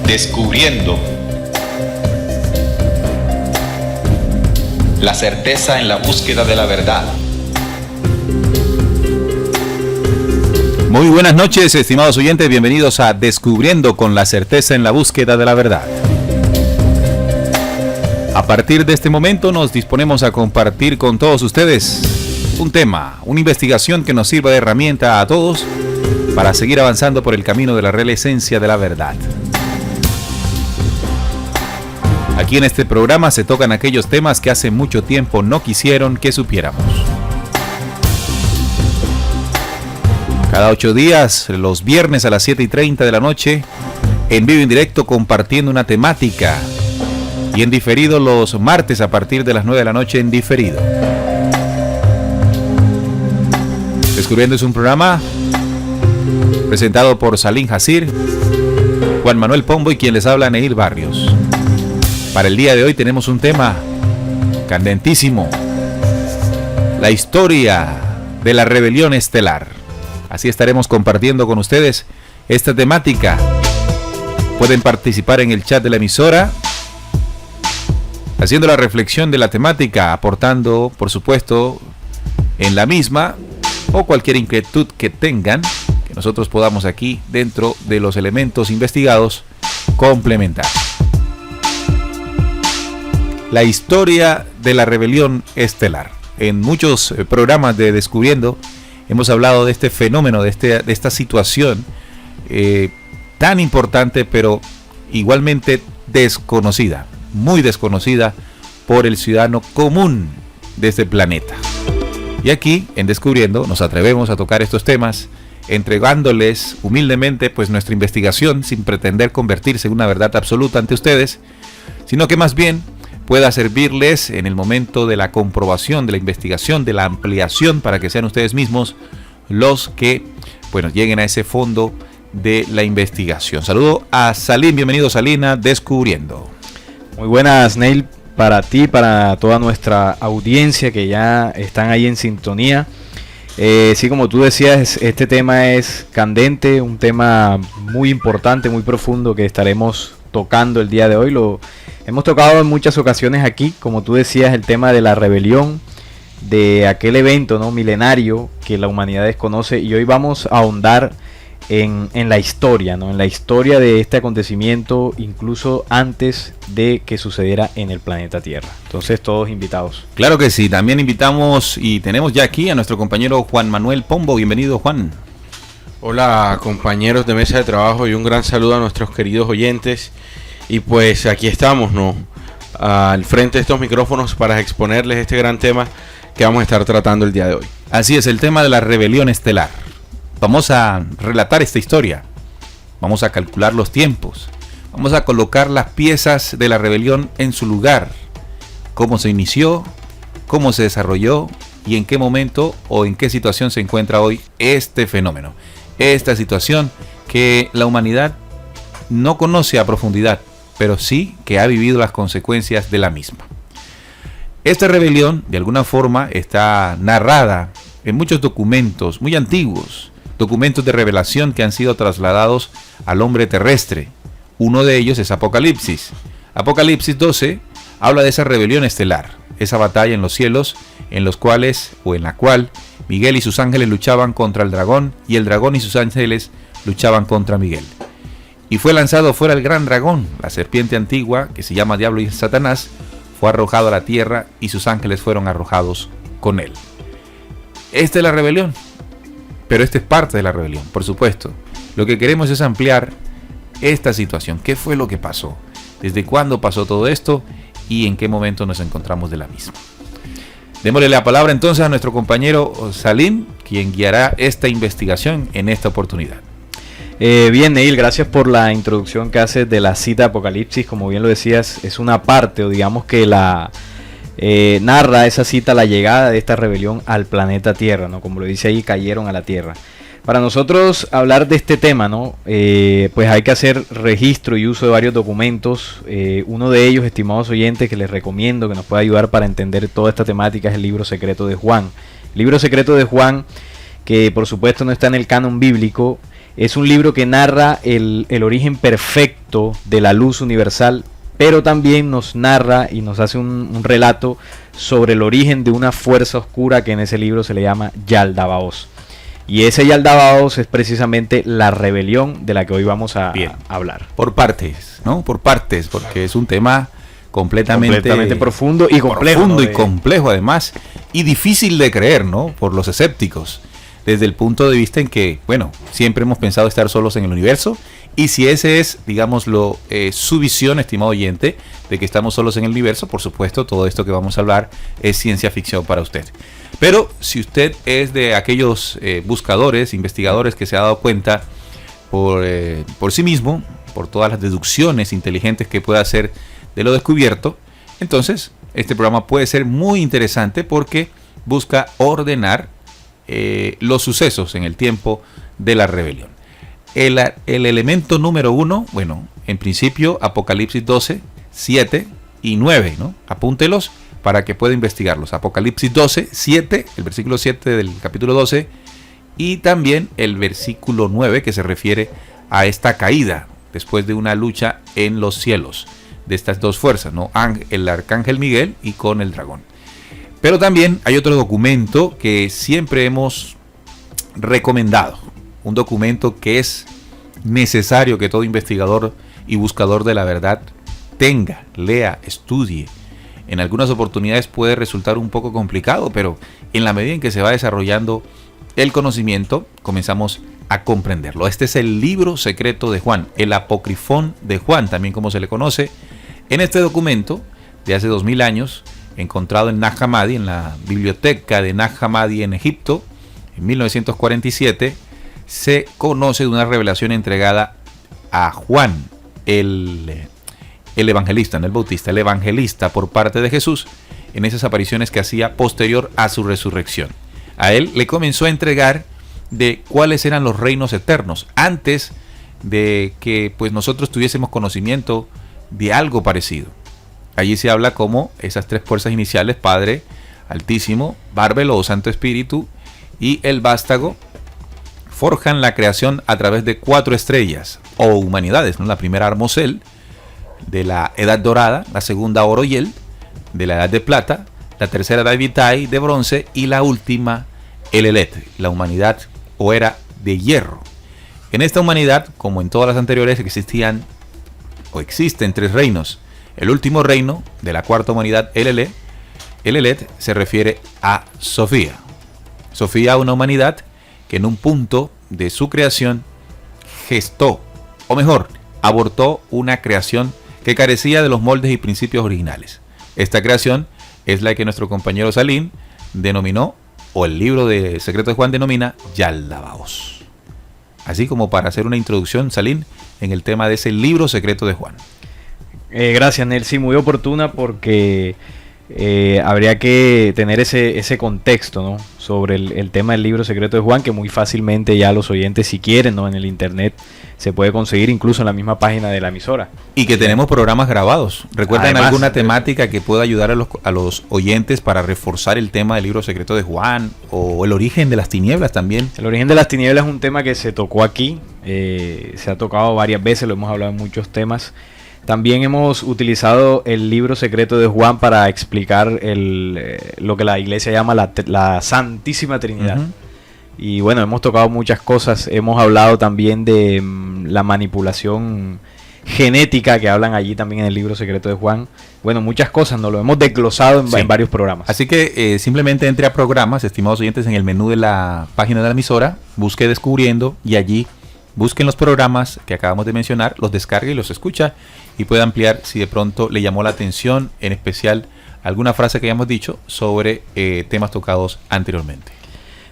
Descubriendo la certeza en la búsqueda de la verdad. Muy buenas noches, estimados oyentes, bienvenidos a Descubriendo con la certeza en la búsqueda de la verdad. A partir de este momento nos disponemos a compartir con todos ustedes un tema, una investigación que nos sirva de herramienta a todos para seguir avanzando por el camino de la real esencia de la verdad. Aquí en este programa se tocan aquellos temas que hace mucho tiempo no quisieron que supiéramos. Cada 8 días, los viernes a las 7:30 de la noche, en vivo y en directo compartiendo una temática, y en diferido los martes a partir de las 9 de la noche en diferido. Descubriendo es un programa presentado por Salim Hasir, Juan Manuel Pombo y quien les habla, Neil Barrios. Para el día de hoy tenemos un tema candentísimo: la historia de la rebelión estelar. Así estaremos compartiendo con ustedes esta temática. Pueden participar en el chat de la emisora, haciendo la reflexión de la temática, aportando, por supuesto, en la misma, o cualquier inquietud que tengan, que nosotros podamos aquí, dentro de los elementos investigados, complementar. La historia de la rebelión estelar. En muchos programas de Descubriendo hemos hablado de este fenómeno, de esta situación tan importante, pero igualmente desconocida, muy desconocida por el ciudadano común de este planeta. Y aquí, en Descubriendo, nos atrevemos a tocar estos temas, entregándoles humildemente pues nuestra investigación, sin pretender convertirse en una verdad absoluta ante ustedes, sino que más bien pueda servirles en el momento de la comprobación, de la investigación, de la ampliación, para que sean ustedes mismos los que, bueno, lleguen a ese fondo de la investigación. Saludo a Salim, bienvenido Salim a Descubriendo. Muy buenas, Neil, para ti, para toda nuestra audiencia que ya están ahí en sintonía. Sí, como tú decías, este tema es candente, un tema muy importante, muy profundo que estaremos tocando el día de hoy. Lo hemos tocado en muchas ocasiones aquí, como tú decías, el tema de la rebelión, de aquel evento, ¿no?, milenario que la humanidad desconoce, y hoy vamos a ahondar en la historia, ¿no?, en la historia de este acontecimiento, incluso antes de que sucediera en el planeta Tierra. Entonces, todos invitados. Claro que sí, también invitamos y tenemos ya aquí a nuestro compañero Juan Manuel Pombo. Bienvenido, Juan. Hola, compañeros de mesa de trabajo, y un gran saludo a nuestros queridos oyentes. Y pues aquí estamos, ¿no?, al frente de estos micrófonos para exponerles este gran tema que vamos a estar tratando el día de hoy. Así es, el tema de la rebelión estelar. Vamos a relatar esta historia, vamos a calcular los tiempos, vamos a colocar las piezas de la rebelión en su lugar, cómo se inició, cómo se desarrolló y en qué momento o en qué situación se encuentra hoy este fenómeno, esta situación que la humanidad no conoce a profundidad, pero sí que ha vivido las consecuencias de la misma. Esta rebelión, de alguna forma, está narrada en muchos documentos muy antiguos, documentos de revelación que han sido trasladados al hombre terrestre. Uno de ellos es Apocalipsis. Apocalipsis 12 habla de esa rebelión estelar, esa batalla en los cielos, en la cual Miguel y sus ángeles luchaban contra el dragón, y el dragón y sus ángeles luchaban contra Miguel. Y fue lanzado fuera el gran dragón, la serpiente antigua, que se llama Diablo y Satanás, fue arrojado a la tierra y sus ángeles fueron arrojados con él. Esta es la rebelión, pero esta es parte de la rebelión, por supuesto. Lo que queremos es ampliar esta situación. ¿Qué fue lo que pasó? ¿Desde cuándo pasó todo esto? ¿Y en qué momento nos encontramos de la misma? Démosle la palabra entonces a nuestro compañero Salim, quien guiará esta investigación en esta oportunidad. Bien, Neil, gracias por la introducción que haces de la cita de Apocalipsis. Como bien lo decías, es una parte, o digamos que la narra esa cita, la llegada de esta rebelión al planeta Tierra, ¿no? Como lo dice ahí, cayeron a la Tierra. Para nosotros hablar de este tema, ¿no?, pues hay que hacer registro y uso de varios documentos. Uno de ellos, estimados oyentes, que les recomiendo, que nos puede ayudar para entender toda esta temática, es el Libro Secreto de Juan. El Libro Secreto de Juan, que por supuesto no está en el canon bíblico, Es un libro que narra el origen perfecto de la luz universal, pero también nos narra y nos hace un relato sobre el origen de una fuerza oscura que en ese libro se le llama Yaldabaoth. Y ese Yaldabaoth es precisamente la rebelión de la que hoy vamos a hablar. Por partes, ¿no? Por partes, porque es un tema completamente profundo y complejo. Profundo y complejo además, y difícil de creer, ¿no? Por los escépticos. Desde el punto de vista en que, bueno, siempre hemos pensado estar solos en el universo, y si ese es, digámoslo, su visión, estimado oyente, de que estamos solos en el universo, por supuesto, todo esto que vamos a hablar es ciencia ficción para usted. Pero si usted es de aquellos buscadores, investigadores que se ha dado cuenta por sí mismo, por todas las deducciones inteligentes que puede hacer de lo descubierto, entonces este programa puede ser muy interesante porque busca ordenar los sucesos en el tiempo de la rebelión. El elemento número 1, bueno, en principio Apocalipsis 12, 7 y 9, ¿no? Apúntelos para que pueda investigarlos. Apocalipsis 12, 7, el versículo 7 del capítulo 12, y también el versículo 9 que se refiere a esta caída después de una lucha en los cielos de estas dos fuerzas, ¿no? El arcángel Miguel y con el dragón. Pero también hay otro documento que siempre hemos recomendado, un documento que es necesario que todo investigador y buscador de la verdad tenga, lea, estudie. En algunas oportunidades puede resultar un poco complicado, pero en la medida en que se va desarrollando el conocimiento, comenzamos a comprenderlo. Este es el libro secreto de Juan, el Apocrifón de Juan, también como se le conoce. En este documento de hace 2000 años, encontrado en Nag Hammadi, en la biblioteca de Nag Hammadi en Egipto, en 1947, se conoce de una revelación entregada a Juan, el evangelista, no el bautista, el evangelista por parte de Jesús, en esas apariciones que hacía posterior a su resurrección. A él le comenzó a entregar de cuáles eran los reinos eternos, antes de que pues nosotros tuviésemos conocimiento de algo parecido. Allí se habla como esas tres fuerzas iniciales, Padre Altísimo, Bárbelo o Santo Espíritu y el Vástago, forjan la creación a través de 4 estrellas o humanidades, ¿no? La primera Armosel, de la Edad Dorada, la segunda Oroyel, de la Edad de Plata, la tercera Davitai, de bronce, y la última Elelet, la humanidad o era de hierro. En esta humanidad, como en todas las anteriores, existían o existen 3 reinos. El último reino de la cuarta humanidad, Elelet, se refiere a Sofía. Sofía, una humanidad que en un punto de su creación gestó, o mejor, abortó una creación que carecía de los moldes y principios originales. Esta creación es la que nuestro compañero Salim denominó, o el libro de Secreto de Juan denomina, Yaldabaoth. Así como para hacer una introducción, Salim, en el tema de ese libro secreto de Juan. Gracias, Nelsi, muy oportuna porque habría que tener ese contexto, ¿no? Sobre el tema del libro secreto de Juan, que muy fácilmente ya los oyentes, si quieren, ¿no? En el internet se puede conseguir incluso en la misma página de la emisora. Y que tenemos programas grabados. ¿Recuerdan además alguna temática que pueda ayudar a los oyentes para reforzar el tema del libro secreto de Juan? O el origen de las tinieblas también. El origen de las tinieblas es un tema que se tocó aquí, se ha tocado varias veces, lo hemos hablado en muchos temas. También hemos utilizado el libro secreto de Juan para explicar lo que la iglesia llama la Santísima Trinidad. Uh-huh. Y bueno, hemos tocado muchas cosas. Hemos hablado también de la manipulación genética que hablan allí también en el libro secreto de Juan. Bueno, muchas cosas, nos lo hemos desglosado en varios programas. Así que simplemente entre a programas, estimados oyentes, en el menú de la página de la emisora, busque Descubriendo y allí busquen los programas que acabamos de mencionar, los descargue y los escucha y puede ampliar si de pronto le llamó la atención, en especial alguna frase que hayamos dicho sobre temas tocados anteriormente.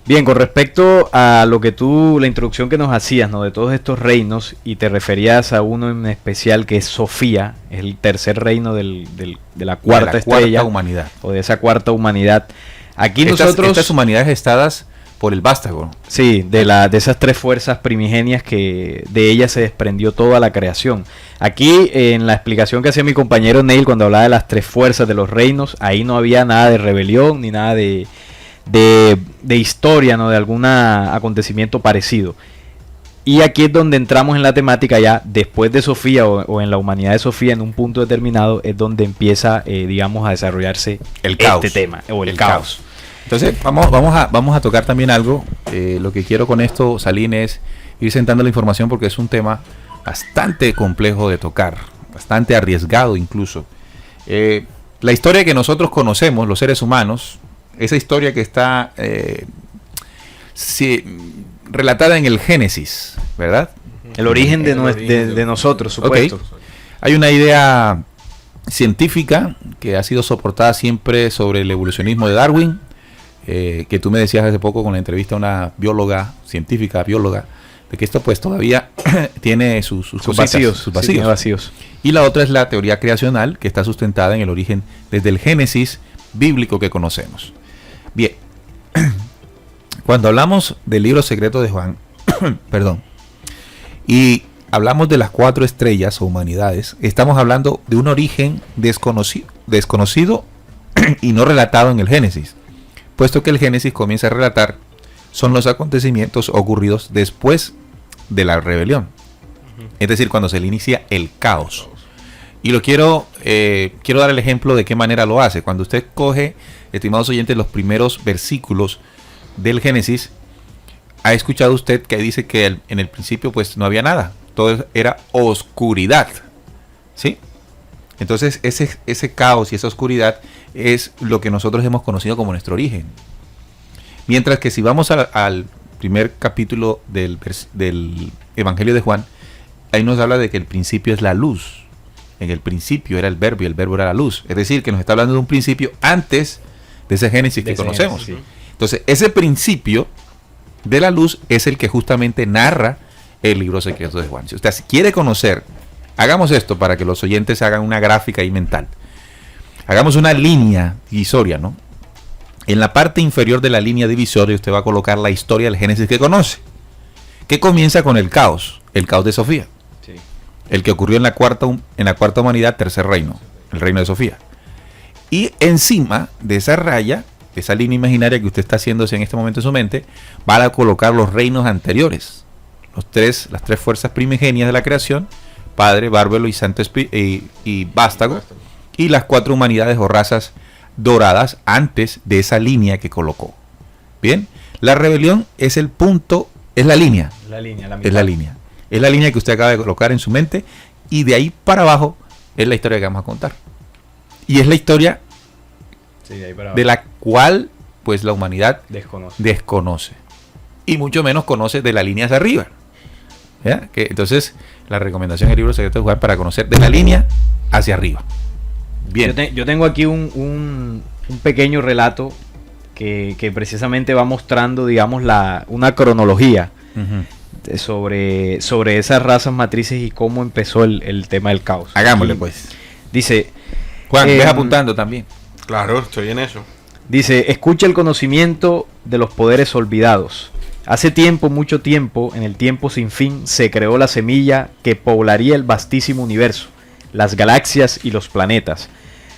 Bien, con respecto a lo que la introducción que nos hacías, ¿no? De todos estos reinos, y te referías a uno en especial que es Sofía, es el tercer reino de la cuarta estrella, humanidad, o de esa cuarta humanidad. Aquí estas humanidades gestadas por el Vástago. Sí, de esas 3 fuerzas primigenias que de ellas se desprendió toda la creación. Aquí, en la explicación que hacía mi compañero Neil cuando hablaba de las 3 fuerzas de los reinos, ahí no había nada de rebelión ni nada de historia, ¿no? De algún acontecimiento parecido. Y aquí es donde entramos en la temática ya después de Sofía o en la humanidad de Sofía, en un punto determinado, es donde empieza, digamos, a desarrollarse El caos. este tema, o el caos. Entonces, vamos a tocar también algo. Lo que quiero con esto, Salín, es ir sentando la información porque es un tema bastante complejo de tocar, bastante arriesgado incluso. La historia que nosotros conocemos, los seres humanos, esa historia que está relatada en el Génesis, ¿verdad? El origen de nosotros, supuesto. Okay. Hay una idea científica que ha sido soportada siempre sobre el evolucionismo de Darwin, que tú me decías hace poco con la entrevista a una bióloga, científica bióloga, de que esto pues todavía tiene sus vacíos. sus vacíos. Sí, tiene vacíos. Y la otra es la teoría creacional, que está sustentada en el origen desde el Génesis bíblico que conocemos. Bien, cuando hablamos del libro secreto de Juan, perdón, y hablamos de las 4 estrellas o humanidades, estamos hablando de un origen desconocido y no relatado en el Génesis, puesto que el Génesis comienza a relatar son los acontecimientos ocurridos después de la rebelión, es decir, cuando se le inicia el caos. Y lo quiero dar el ejemplo de qué manera lo hace. Cuando usted coge, estimados oyentes, los primeros versículos del Génesis, ha escuchado usted que dice que en el principio pues no había nada, todo era oscuridad, ¿sí? Entonces ese caos y esa oscuridad es lo que nosotros hemos conocido como nuestro origen. Mientras que si vamos al primer capítulo del Evangelio de Juan, ahí nos habla de que el principio es la luz. En el principio era el verbo y el verbo era la luz. Es decir, que nos está hablando de un principio antes de ese Génesis que conocemos. Génesis, sí. Entonces, ese principio de la luz es el que justamente narra el libro secreto de Juan. Si usted quiere conocer, hagamos esto para que los oyentes hagan una gráfica ahí mental. Hagamos una línea divisoria, ¿no? En la parte inferior de la línea divisoria usted va a colocar la historia del Génesis que conoce, que comienza con el caos de Sofía. Sí. El que ocurrió en la cuarta humanidad, tercer reino, el reino de Sofía. Y encima de esa raya, de esa línea imaginaria que usted está haciéndose en este momento en su mente, va a colocar los reinos anteriores, las tres fuerzas primigenias de la creación, Padre, Bárbaro y Santo y Vástago, y las 4 humanidades o razas doradas antes de esa línea que colocó. Bien, la rebelión es el punto, es la línea. Es la línea. Es la línea que usted acaba de colocar en su mente, y de ahí para abajo es la historia que vamos a contar. Y es la historia de la cual pues la humanidad desconoce. Y mucho menos conoce de la línea hacia arriba. ¿Ya? Entonces, la recomendación del libro secreto de Juan para conocer de la línea hacia arriba. Bien. Yo tengo aquí un pequeño relato que precisamente va mostrando, digamos, una cronología sobre esas razas matrices y cómo empezó el tema del caos. Hagámosle pues. Dice... Juan, ves apuntando también. Claro, estoy en eso. Dice, escucha el conocimiento de los poderes olvidados. Hace tiempo, mucho tiempo, en el tiempo sin fin, se creó la semilla que poblaría el vastísimo universo, las galaxias y los planetas.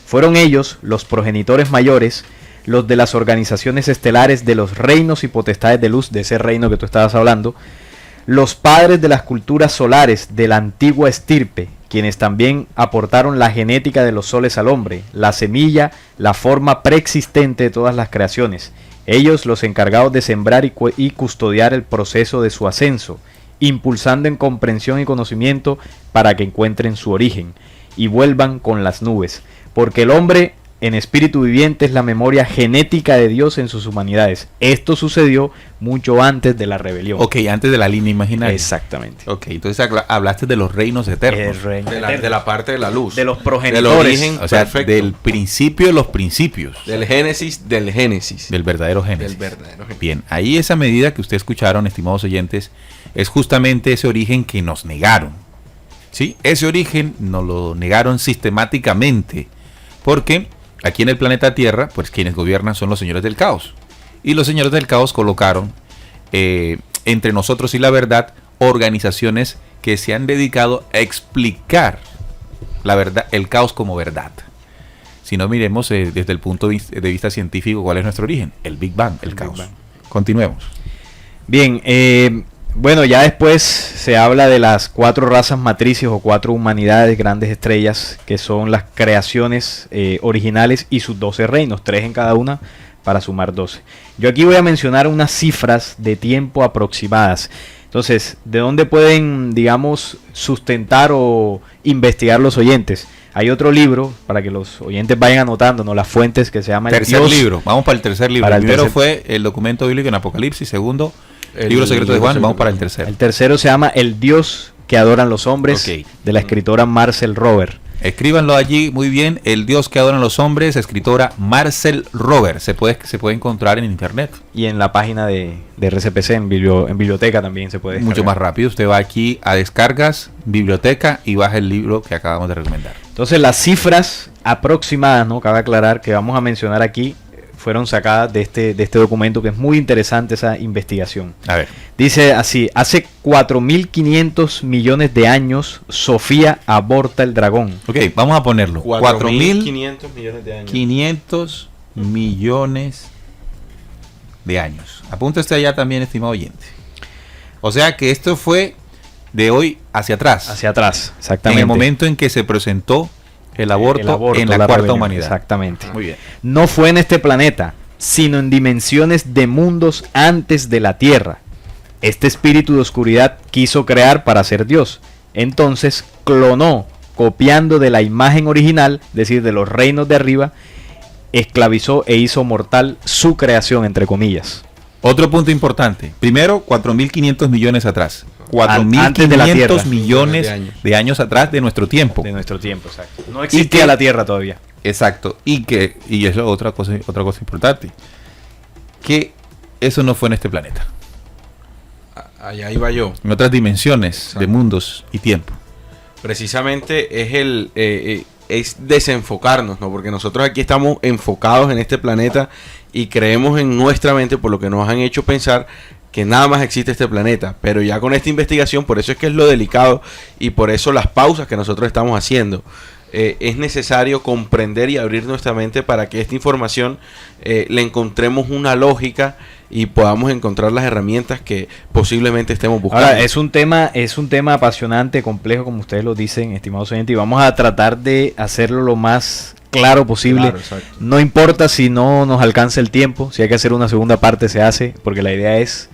Fueron ellos, los progenitores mayores, los de las organizaciones estelares de los reinos y potestades de luz, de ese reino que tú estabas hablando, los padres de las culturas solares de la antigua estirpe, quienes también aportaron la genética de los soles al hombre, la semilla, la forma preexistente de todas las creaciones. Ellos los encargados de sembrar y custodiar el proceso de su ascenso, impulsando en comprensión y conocimiento para que encuentren su origen y vuelvan con las nubes, porque el hombre en espíritu viviente es la memoria genética de Dios en sus humanidades. Esto sucedió mucho antes de la rebelión. Ok, antes de la línea imaginaria. Exactamente. Ok, entonces hablaste de los reinos eternos. De la parte de la luz. De los progenitores. Del origen, o sea, perfecto. del principio de los principios. Del Génesis. Del verdadero Génesis. Génesis. Bien, ahí esa medida que ustedes escucharon, estimados oyentes, es justamente ese origen que nos negaron. ¿Sí? Ese origen nos lo negaron sistemáticamente. Porque aquí en el planeta Tierra, pues quienes gobiernan son los señores del caos. Y los señores del caos colocaron entre nosotros y la verdad organizaciones que se han dedicado a explicar la verdad, el caos como verdad. Si no, miremos desde el punto de vista científico cuál es nuestro origen. El Big Bang, el caos. Big Bang. Continuemos. Bien, Bueno, ya después se habla de las 4 razas matrices o 4 humanidades, grandes estrellas, que son las creaciones originales y sus 12 reinos, 3 en cada una para sumar 12. Yo aquí voy a mencionar unas cifras de tiempo aproximadas. Entonces, ¿de dónde pueden, digamos, sustentar o investigar los oyentes? Hay otro libro, para que los oyentes vayan anotándonos las fuentes, que se llama Tercer libro, vamos para el tercer libro. Para El el primero tercer- fue el documento bíblico en Apocalipsis, segundo, El libro secreto de libro Juan, secreto vamos para de el Juan. tercero. El tercero se llama El Dios que adoran los hombres, Ok. de la escritora Marcel Robert. Escríbanlo allí muy bien, El Dios que adoran los hombres, escritora Marcel Robert. Se puede encontrar en internet. Y en la página de RCPC, en biblioteca también se puede Mucho descargar. más rápido. Usted va aquí a descargas, biblioteca y baja el libro que acabamos de recomendar. Entonces las cifras aproximadas, ¿no? Cabe aclarar que vamos a mencionar aquí, fueron sacadas de este documento, que es muy interesante esa investigación. A ver. Dice así: hace 4.500 millones de años, Sofía aborta el dragón. Ok, vamos a ponerlo. 4.500 millones de años. 4.500 millones de años. Apúntese allá también, estimado oyente. O sea que esto fue de hoy hacia atrás. Hacia atrás, en exactamente. el momento en que se presentó el aborto en la cuarta rebelión, humanidad. Exactamente. Muy bien. No fue en este planeta, sino en dimensiones de mundos antes de la Tierra. Este espíritu de oscuridad quiso crear para ser Dios. Entonces clonó, copiando de la imagen original, es decir, de los reinos de arriba, esclavizó e hizo mortal su creación, entre comillas. Otro punto importante. Primero, 4.500 millones atrás. Antes de la 4.500 Tierra. millones de años atrás de nuestro tiempo. De nuestro tiempo, exacto. No existía que- la Tierra todavía. Exacto. Y es otra cosa importante. Que eso no fue en este planeta. Allá iba yo. En otras dimensiones Exacto. de mundos y tiempo. Precisamente es desenfocarnos, ¿no? Porque nosotros aquí estamos enfocados en este planeta y creemos en nuestra mente, por lo que nos han hecho pensar que nada más existe este planeta. Pero ya con esta investigación, por eso es que es lo delicado y por eso las pausas que nosotros estamos haciendo. Es necesario comprender y abrir nuestra mente para que esta información le encontremos una lógica y podamos encontrar las herramientas que posiblemente estemos buscando. Ahora, es un tema apasionante, complejo, como ustedes lo dicen, estimados oyentes, y vamos a tratar de hacerlo lo más claro posible. Claro, exacto. No importa si no nos alcanza el tiempo, si hay que hacer una segunda parte se hace, porque la idea es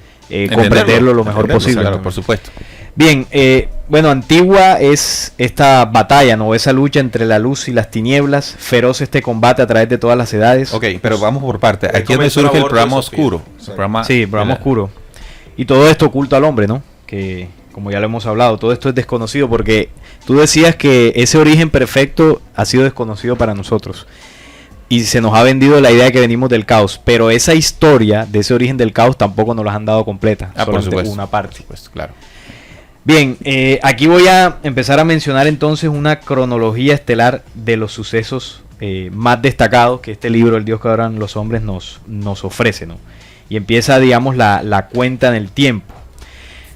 comprenderlo lo mejor Entenderlo, posible. Claro, por supuesto. Bien, bueno, antigua es esta batalla, ¿no? Esa lucha entre la luz y las tinieblas, feroz este combate a través de todas las edades. Ok, pero vamos por parte. Ahí Aquí es donde comenzó el surge el aborto de programa Sofía. oscuro. Sí. El programa, Sí, programa oscuro. Y todo esto oculto al hombre, ¿no? Que, como ya lo hemos hablado, todo esto es desconocido porque tú decías que ese origen perfecto ha sido desconocido para nosotros. Y se nos ha vendido la idea de que venimos del caos. Pero esa historia de ese origen del caos tampoco nos la han dado completa. por solamente supuesto. una parte. Pues claro. Bien, aquí voy a empezar a mencionar entonces una cronología estelar de los sucesos más destacados que este libro, El Dios que adoran los hombres, nos ofrece, ¿no? Y empieza, digamos, la cuenta en el tiempo.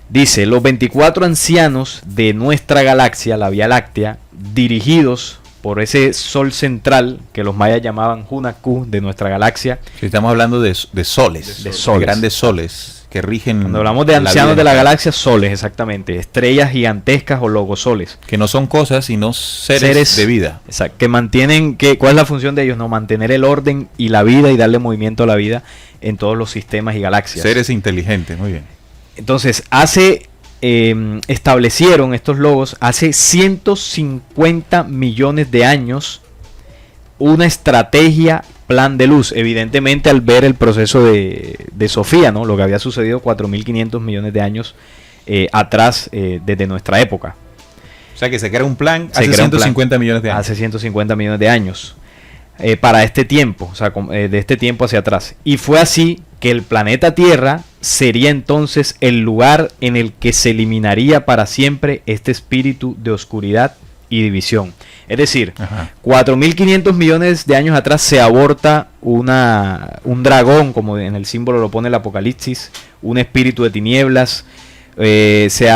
Dice: los 24 ancianos de nuestra galaxia, la Vía Láctea, dirigidos por ese sol central que los mayas llamaban Hunakku de nuestra galaxia. Si estamos hablando de soles, De soles. grandes soles que rigen. Cuando hablamos de ancianos de la galaxia, soles, exactamente, estrellas gigantescas o logosoles. Que no son cosas, sino seres de vida. Exacto, que mantienen, ¿cuál es la función de ellos? No, mantener el orden y la vida y darle movimiento a la vida en todos los sistemas y galaxias. Seres inteligentes, muy bien. Entonces, establecieron estos logos hace 150 millones de años una estrategia, plan de luz. Evidentemente, al ver el proceso de Sofía, ¿no? Lo que había sucedido 4.500 millones de años atrás, desde nuestra época. O sea que se crea un plan Se hace crea un plan 150 millones de años. Hace 150 millones de años. Para este tiempo, o sea, de este tiempo hacia atrás. Y fue así que el planeta Tierra sería entonces el lugar en el que se eliminaría para siempre este espíritu de oscuridad y división. Es decir, Ajá. 4.500 millones de años atrás se aborta un dragón, como en el símbolo lo pone el Apocalipsis, un espíritu de tinieblas. Se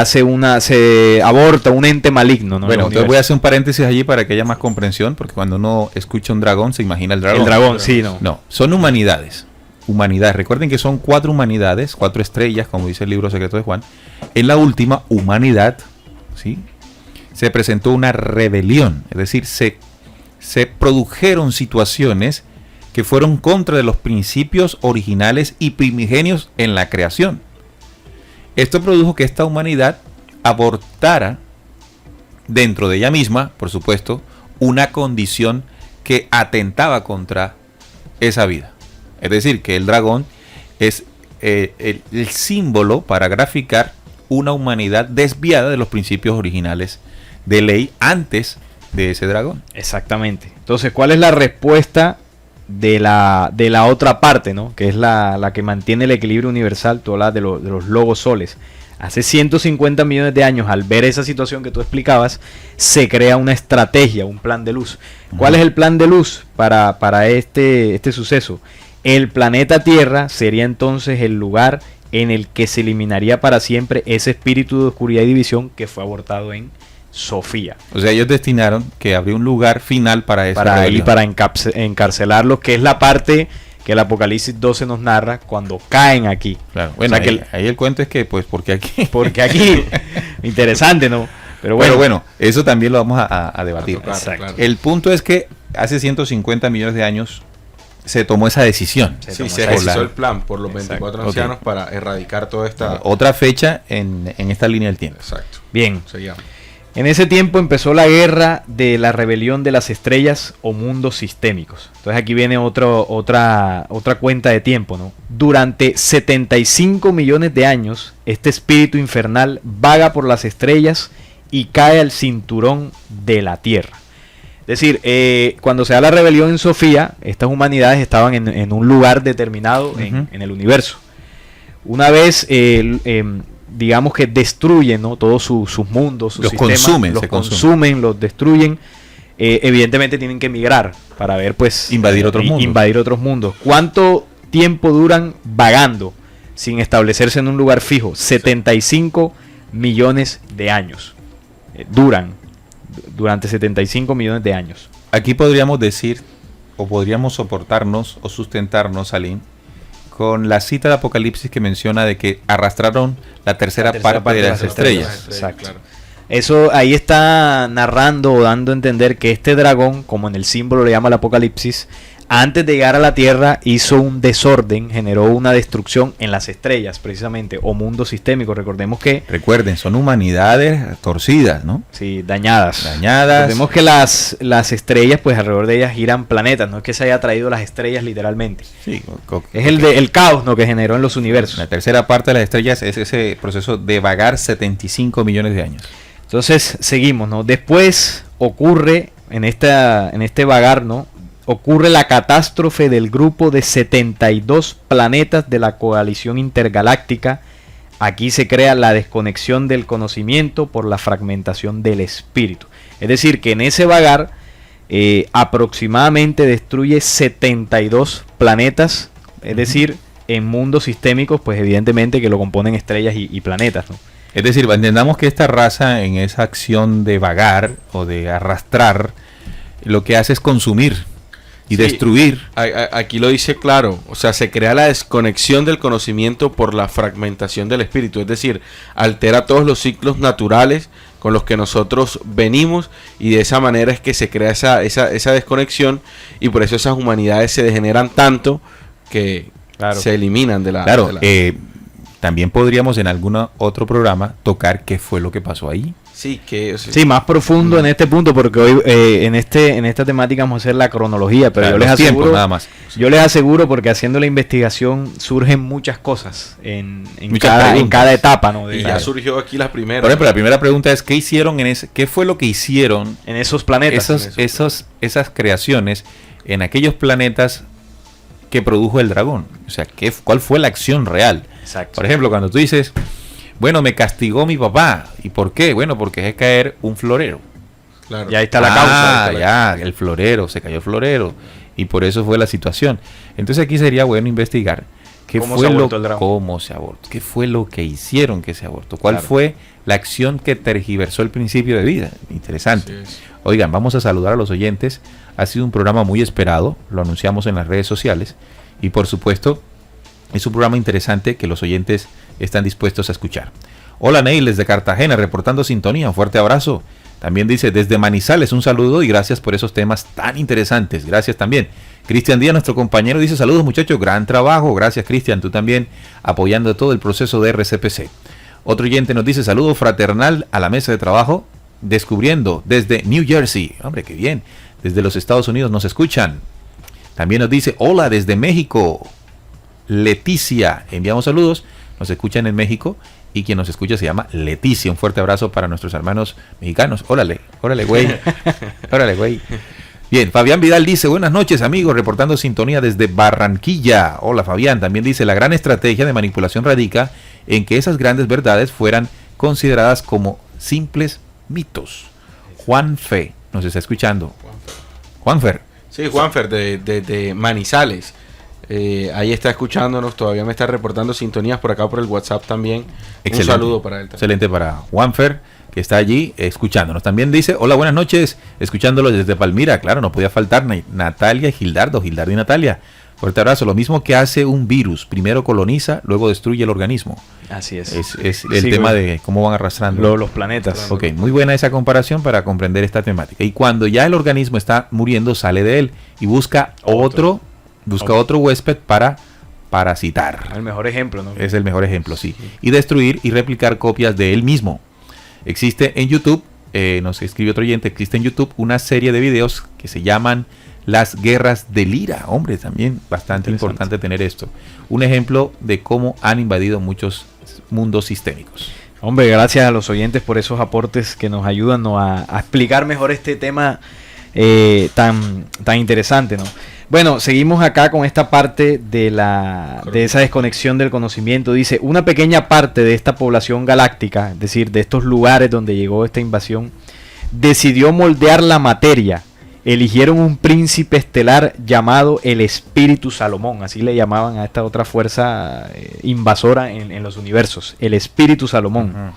aborta un ente maligno, ¿no? Bueno, En el entonces voy a universo. hacer un paréntesis allí para que haya más comprensión, porque cuando uno escucha un dragón se imagina el dragón. El dragón, sí, no. No, son humanidades humanidades. Recuerden que son 4 humanidades, 4 estrellas, como dice el libro secreto de Juan. En la última humanidad, ¿sí?, se presentó una rebelión, es decir, se produjeron situaciones que fueron contra de los principios originales y primigenios en la creación. Esto produjo que esta humanidad abortara dentro de ella misma, por supuesto, una condición que atentaba contra esa vida. Es decir, que el dragón es el símbolo para graficar una humanidad desviada de los principios originales de ley antes de ese dragón. Exactamente. Entonces, ¿cuál es la respuesta de la otra parte, ¿no?, que es la que mantiene el equilibrio universal? Tú hablas de los logos soles. Hace 150 millones de años, al ver esa situación que tú explicabas, se crea una estrategia, un plan de luz. ¿Cuál es el plan de luz para este suceso? El planeta Tierra sería entonces el lugar en el que se eliminaría para siempre ese espíritu de oscuridad y división que fue abortado en Sofía. O sea, ellos destinaron que habría un lugar final para esa rebelión. Para encarcelarlos, que es la parte que el Apocalipsis 12 nos narra cuando caen aquí. Claro. Bueno, O sea, ahí el cuento es que, pues, porque aquí... porque aquí, interesante, ¿no? Pero bueno, eso también lo vamos a debatir. tocar, Exacto. claro. El punto es que hace 150 millones de años se tomó esa decisión. Sí, tomó se esa realizó decisión. el plan por los Exacto. 24 Ok. ancianos para erradicar toda esta... Otra fecha en esta línea del tiempo. Exacto. Bien, Seguimos. en ese tiempo empezó la guerra de la rebelión de las estrellas o mundos sistémicos. Entonces aquí viene otra cuenta de tiempo, ¿no? Durante 75 millones de años, este espíritu infernal vaga por las estrellas y cae al cinturón de la Tierra. Es decir, cuando se da la rebelión en Sofía, estas humanidades estaban en un lugar determinado en el universo. Una vez, digamos que destruyen, ¿no?, todos sus mundos, sus Los sistemas, consumen, los se consumen, los destruyen. Evidentemente tienen que migrar para ver, pues, Invadir otros mundos. Invadir otros mundos. ¿Cuánto tiempo duran vagando sin establecerse en un lugar fijo? 75 millones de años. Duran durante 75 millones de años. Aquí podríamos decir, o podríamos soportarnos o sustentarnos, Salim, con la cita de Apocalipsis que menciona de que arrastraron la tercera parte de las estrellas. Exacto. Eso ahí está narrando o dando a entender que este dragón, como en el símbolo le llama el Apocalipsis, antes de llegar a la Tierra hizo un desorden, generó una destrucción en las estrellas, precisamente, o mundos sistémicos. Recordemos que... Recuerden, son humanidades torcidas, ¿no? Sí, dañadas. Dañadas. Recordemos que las estrellas, pues alrededor de ellas giran planetas, no es que se haya traído las estrellas literalmente. Sí, Es el caos, ¿no?, que generó en los universos. la tercera parte de las estrellas es ese proceso de vagar 75 millones de años. Entonces, seguimos, ¿no? Después ocurre, en este vagar, ¿no?, ocurre la catástrofe del grupo de 72 planetas de la coalición intergaláctica. Aquí se crea la desconexión del conocimiento por la fragmentación del espíritu. Es decir, que en ese vagar aproximadamente destruye 72 planetas, es decir, en mundos sistémicos, pues evidentemente que lo componen estrellas y planetas, ¿no? Es decir, entendamos que esta raza en esa acción de vagar o de arrastrar, lo que hace es consumir y Sí. destruir. Aquí lo dice claro, o sea, se crea la desconexión del conocimiento por la fragmentación del espíritu, es decir, altera todos los ciclos naturales con los que nosotros venimos y de esa manera es que se crea esa desconexión y por eso esas humanidades se degeneran tanto que Claro. se eliminan de la... Claro, de la- también podríamos en algún otro programa tocar qué fue lo que pasó ahí. sí, que... o sea, Sí, más profundo en este punto, porque hoy en esta temática vamos a hacer la cronología, pero Claro, yo les los tiempos, aseguro, nada más. yo les aseguro, porque haciendo la investigación surgen muchas cosas en Muchas cada preguntas. etapa, ¿no? y de- ya surgió aquí la primera. Por ejemplo, la primera pregunta es ¿qué hicieron qué fue lo que hicieron en esos planetas. esas creaciones en aquellos planetas que produjo el dragón? O sea, ¿cuál fue la acción real? Exacto. Por ejemplo, cuando tú dices, bueno, me castigó mi papá. ¿Y por qué? Bueno, porque dejé caer un florero. Claro. Ya está la causa. Ah, ya, el florero, se cayó el florero. Y por eso fue la situación. Entonces aquí sería bueno investigar qué ¿Cómo fue se abortó el dragón? cómo se abortó, qué fue lo que hicieron que se abortó, cuál Claro. fue la acción que tergiversó el principio de vida. Interesante. Así es. Oigan, vamos a saludar a los oyentes. Ha sido un programa muy esperado, lo anunciamos en las redes sociales y por supuesto Es un programa interesante que los oyentes están dispuestos a escuchar. Hola Neil, desde Cartagena, reportando sintonía, un fuerte abrazo. También dice, desde Manizales, un saludo y gracias por esos temas tan interesantes. Gracias también. Cristian Díaz, nuestro compañero, dice, saludos muchachos, gran trabajo. Gracias Cristian, tú también apoyando todo el proceso de RCPC. Otro oyente nos dice, saludo fraternal a la mesa de trabajo, descubriendo desde New Jersey. Hombre, qué bien. Desde los Estados Unidos nos escuchan. También nos dice, hola desde México. Leticia, enviamos saludos. Nos escuchan en México y quien nos escucha se llama Leticia. Un fuerte abrazo para nuestros hermanos mexicanos. Órale, güey. Órale, güey. Bien, Fabián Vidal dice, buenas noches amigos, reportando sintonía desde Barranquilla. Hola Fabián, también dice, la gran estrategia de manipulación radica en que esas grandes verdades fueran consideradas como simples mitos. Juanfe, nos está escuchando. Juanfer. Sí, Juanfer, de Manizales. Ahí está escuchándonos, todavía me está reportando sintonías por acá por el WhatsApp también. Excelente. Un saludo para él también. Excelente para Juanfer, que está allí escuchándonos. También dice, hola, buenas noches, escuchándolo desde Palmira. Claro, no podía faltar Natalia y Gildardo y Natalia. Fuerte abrazo. Lo mismo que hace un virus, primero coloniza, luego destruye el organismo. Así es. Es el tema de cómo van arrastrando los planetas. Ok, muy buena esa comparación para comprender esta temática. Y cuando ya el organismo está muriendo, sale de él y busca otro huésped para parasitar. El mejor ejemplo, ¿no? Es el mejor ejemplo, sí. Y destruir y replicar copias de él mismo. Existe en YouTube, nos escribe otro oyente, existe en YouTube una serie de videos que se llaman Las Guerras del IRA. Hombre, también bastante importante tener esto. Un ejemplo de cómo han invadido muchos mundos sistémicos. Hombre, gracias a los oyentes por esos aportes que nos ayudan, ¿no?, a explicar mejor este tema tan interesante, ¿no? Bueno, seguimos acá con esta parte de esa desconexión del conocimiento. Dice, una pequeña parte de esta población galáctica, es decir, de estos lugares donde llegó esta invasión, decidió moldear la materia. Eligieron un príncipe estelar llamado el Espíritu Salomón, así le llamaban a esta otra fuerza invasora en los universos, el Espíritu Salomón.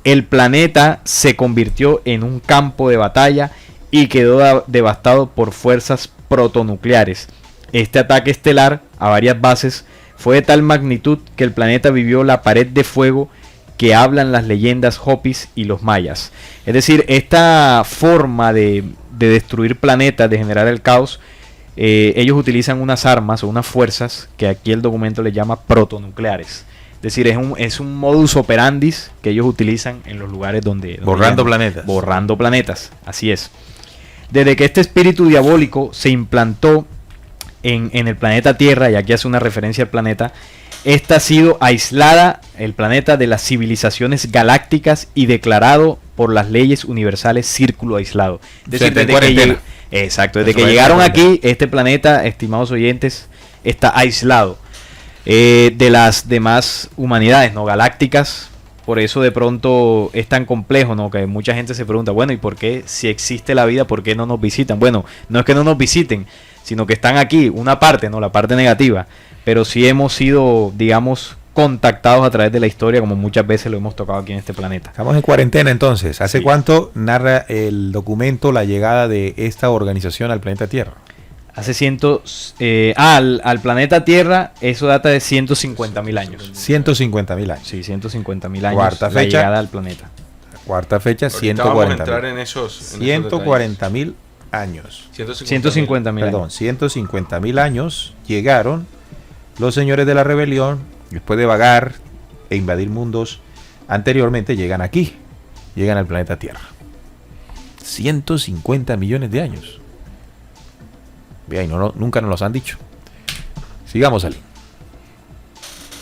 El planeta se convirtió en un campo de batalla y quedó devastado por fuerzas protonucleares. Este ataque estelar a varias bases fue de tal magnitud que el planeta vivió la pared de fuego que hablan las leyendas Hopis y los mayas. Es decir, esta forma de destruir planetas, de generar el caos, ellos utilizan unas armas o unas fuerzas que aquí el documento le llama protonucleares. Es decir, es un modus operandi que ellos utilizan en los lugares donde borrando planetas. Borrando planetas, así es. Desde que este espíritu diabólico se implantó en el planeta Tierra, y aquí hace una referencia al planeta, esta ha sido aislada, el planeta, de las civilizaciones galácticas y declarado por las leyes universales círculo aislado. Es decir, desde que llegaron aquí, este planeta, estimados oyentes, está aislado de las demás humanidades no galácticas. Por eso de pronto es tan complejo, ¿no? Que mucha gente se pregunta, bueno, ¿y por qué, si existe la vida, por qué no nos visitan? Bueno, no es que no nos visiten, sino que están aquí, una parte, ¿no? La parte negativa. Pero sí hemos sido, digamos, contactados a través de la historia, como muchas veces lo hemos tocado aquí en este planeta. Estamos en cuarentena entonces. ¿Hace Sí. cuánto narra el documento la llegada de esta organización al planeta Tierra? Hace al planeta Tierra, eso data de 150.000 años. 150.000 años. Sí, 150.000 años. Cuarta la fecha. llegada al planeta. Cuarta fecha, Ahorita vamos a 140.000. entrar en esos 140.000 años. 150.000 Perdón, años. 150.000 años llegaron los señores de la rebelión, después de vagar e invadir mundos anteriormente, llegan aquí, llegan al planeta Tierra. 150 millones de años. Bien, nunca nos los han dicho. Sigamos, Ali.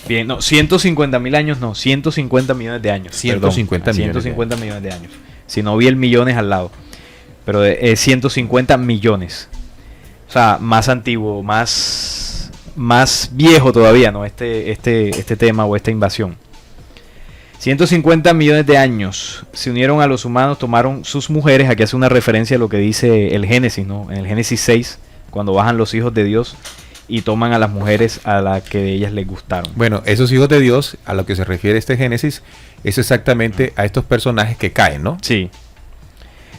Bien, no, 150.000 años no, 150 millones de años. 150 millones de 150 millones de años. Si no vi el millones al lado. Pero es 150 millones. O sea, más antiguo, más viejo todavía, ¿no? Este tema o esta invasión. 150 millones de años se unieron a los humanos, tomaron sus mujeres. Aquí hace una referencia a lo que dice el Génesis, ¿no? En el Génesis 6, cuando bajan los hijos de Dios y toman a las mujeres a las que de ellas les gustaron. Bueno, esos hijos de Dios, a lo que se refiere este Génesis, es exactamente a estos personajes que caen, ¿no? Sí.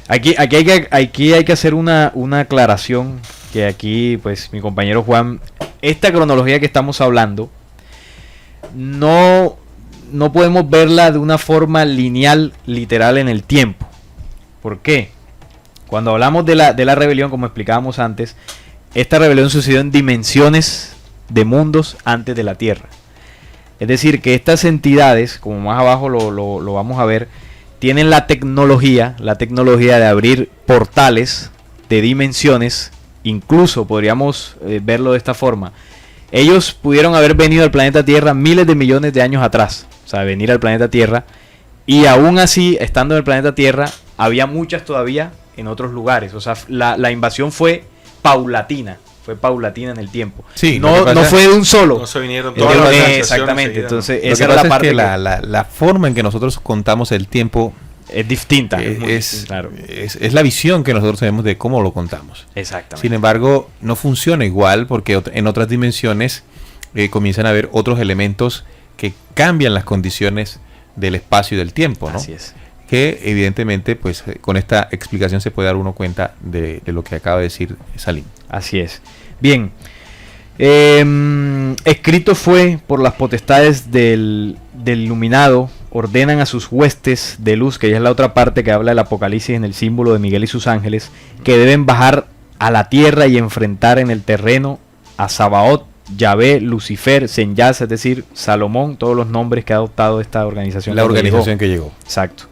Aquí hay que hacer una aclaración, que aquí, pues, mi compañero Juan, esta cronología que estamos hablando, no podemos verla de una forma lineal, literal en el tiempo. ¿Por qué? Cuando hablamos de la rebelión, como explicábamos antes, esta rebelión sucedió en dimensiones de mundos antes de la Tierra. Es decir, que estas entidades, como más abajo lo vamos a ver, tienen la tecnología de abrir portales de dimensiones. Incluso podríamos verlo de esta forma. Ellos pudieron haber venido al planeta Tierra miles de millones de años atrás. O sea, venir al planeta Tierra. Y aún así, estando en el planeta Tierra, había muchas todavía en otros lugares. O sea, la invasión fue paulatina. Fue paulatina en el tiempo. Sí, no fue de un solo. No se vinieron todas las civilizaciones exactamente. seguidas, Entonces, Lo esa que era pasa la parte es que la forma en que nosotros contamos el tiempo es distinta. Es muy distinta, claro. es la visión que nosotros tenemos de cómo lo contamos. Exactamente. Sin embargo, no funciona igual porque en otras dimensiones comienzan a haber otros elementos que cambian las condiciones del espacio y del tiempo, ¿no? Así es. Que evidentemente, pues con esta explicación se puede dar uno cuenta de lo que acaba de decir Salim. Así es. Bien. Escrito fue por las potestades del iluminado, ordenan a sus huestes de luz, que ya es la otra parte que habla del Apocalipsis en el símbolo de Miguel y sus ángeles, que deben bajar a la tierra y enfrentar en el terreno a Sabaoth, Yahvé, Lucifer, Senyas, es decir, Salomón, todos los nombres que ha adoptado esta organización. La organización que llegó. Exacto.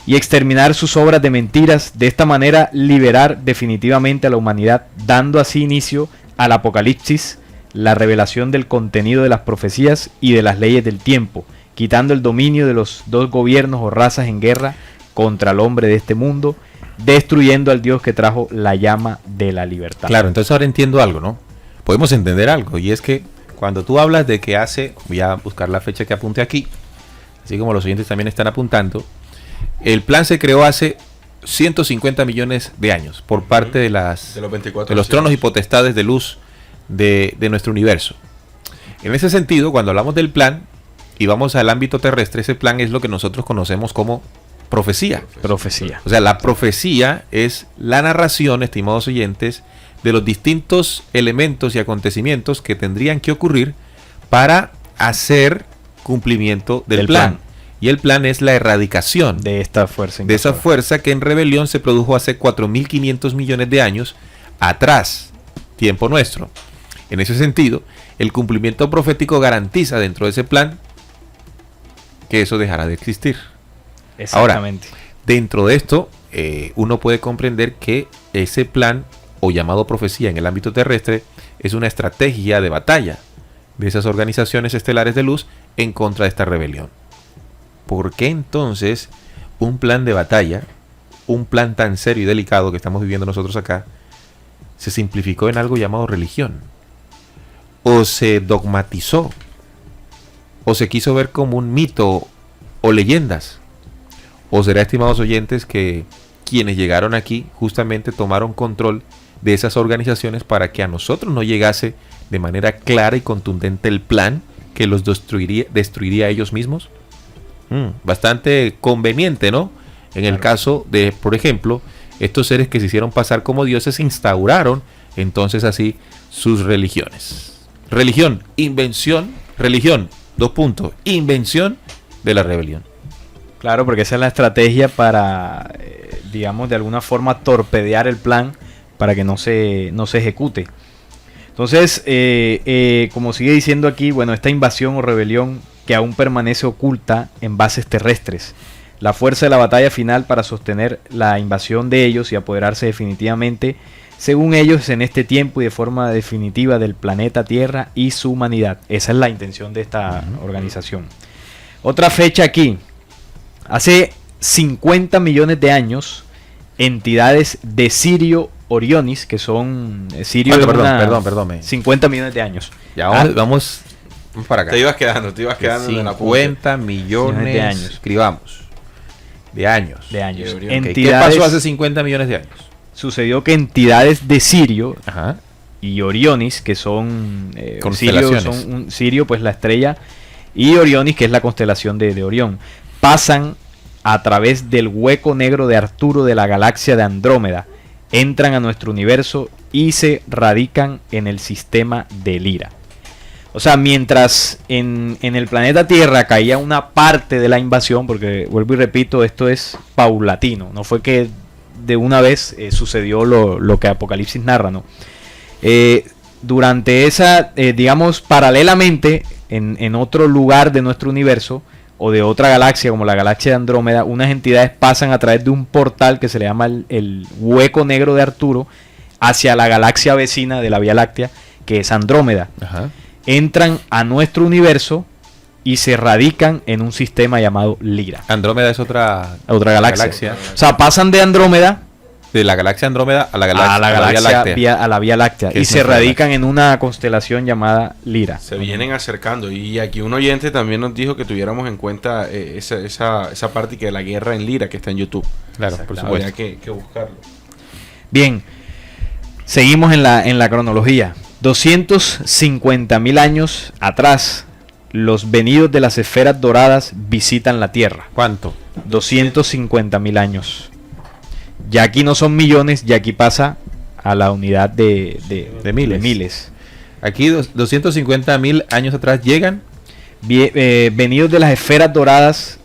Y exterminar sus obras de mentiras, de esta manera liberar definitivamente a la humanidad, dando así inicio al Apocalipsis, la revelación del contenido de las profecías y de las leyes del tiempo, quitando el dominio de los dos gobiernos o razas en guerra contra el hombre de este mundo, destruyendo al Dios que trajo la llama de la libertad. Claro, entonces ahora entiendo algo, ¿no? Podemos entender algo, y es que cuando tú hablas de que voy a buscar la fecha que apunte aquí, así como los oyentes también están apuntando, el plan se creó hace 150 millones de años por parte de los tronos y potestades de luz de nuestro universo. En ese sentido, cuando hablamos del plan y vamos al ámbito terrestre, ese plan es lo que nosotros conocemos como profecía. Profecía. O sea, la profecía es la narración, estimados oyentes, de los distintos elementos y acontecimientos que tendrían que ocurrir para hacer cumplimiento del plan. Y el plan es la erradicación de esta fuerza. De esa fuerza que en rebelión se produjo hace 4.500 millones de años atrás, tiempo nuestro. En ese sentido, el cumplimiento profético garantiza dentro de ese plan que eso dejará de existir. Exactamente. Ahora, dentro de esto, uno puede comprender que ese plan, o llamado profecía en el ámbito terrestre, es una estrategia de batalla de esas organizaciones estelares de luz en contra de esta rebelión. ¿Por qué entonces un plan de batalla, un plan tan serio y delicado que estamos viviendo nosotros acá, se simplificó en algo llamado religión? ¿O se dogmatizó? ¿O se quiso ver como un mito o leyendas? ¿O será, estimados oyentes, que quienes llegaron aquí justamente tomaron control de esas organizaciones para que a nosotros no llegase de manera clara y contundente el plan que los destruiría a ellos mismos? Bastante conveniente, ¿no? En el caso de, por ejemplo, estos seres que se hicieron pasar como dioses instauraron entonces así sus religiones. Religión, invención, invención de la rebelión. Claro, porque esa es la estrategia para, digamos, de alguna forma torpedear el plan para que no se ejecute. Entonces, como sigue diciendo aquí, bueno, esta invasión o rebelión que aún permanece oculta en bases terrestres. La fuerza de la batalla final para sostener la invasión de ellos y apoderarse definitivamente, según ellos, en este tiempo y de forma definitiva del planeta Tierra y su humanidad. Esa es la intención de esta organización. Otra fecha aquí. Hace 50 millones de años, entidades de Sirio Orionis, que son Sirio... Perdón. 50 millones de años. Ya vamos para acá. Te ibas quedando en la 50 millones de años. Escribamos. De años. Entidades, ¿qué pasó hace 50 millones de años? Sucedió que entidades de Sirio Ajá. y Orionis, que son constelaciones. Sirio, pues la estrella, y Orionis, que es la constelación de Orión, pasan a través del hueco negro de Arturo de la galaxia de Andrómeda, entran a nuestro universo y se radican en el sistema de Lira. O sea, mientras en el planeta Tierra caía una parte de la invasión, porque vuelvo y repito, esto es paulatino, no fue que de una vez sucedió lo que Apocalipsis narra, ¿no? Durante esa, digamos, paralelamente, en otro lugar de nuestro universo, o de otra galaxia, como la galaxia de Andrómeda, unas entidades pasan a través de un portal que se le llama el hueco negro de Arturo, hacia la galaxia vecina de la Vía Láctea, que es Andrómeda. Ajá. Entran a nuestro universo y se radican en un sistema llamado Lyra. Andrómeda es otra Galaxia. O sea, pasan de Andrómeda de la galaxia Andrómeda a la galaxia, a la Vía Láctea. a la Vía Láctea Que y es se nuestra radican en una constelación llamada Lyra. Se vienen acercando. Y aquí un oyente también nos dijo que tuviéramos en cuenta esa parte que de la guerra en Lyra que está en YouTube. Claro, por Habría supuesto. que buscarlo. Bien, seguimos en la cronología. 250.000 años atrás, los venidos de las esferas doradas visitan la Tierra. ¿Cuánto? 250.000 años. Ya aquí no son millones, ya aquí pasa a la unidad de miles. Aquí 250.000 años atrás llegan. Venidos de las esferas doradas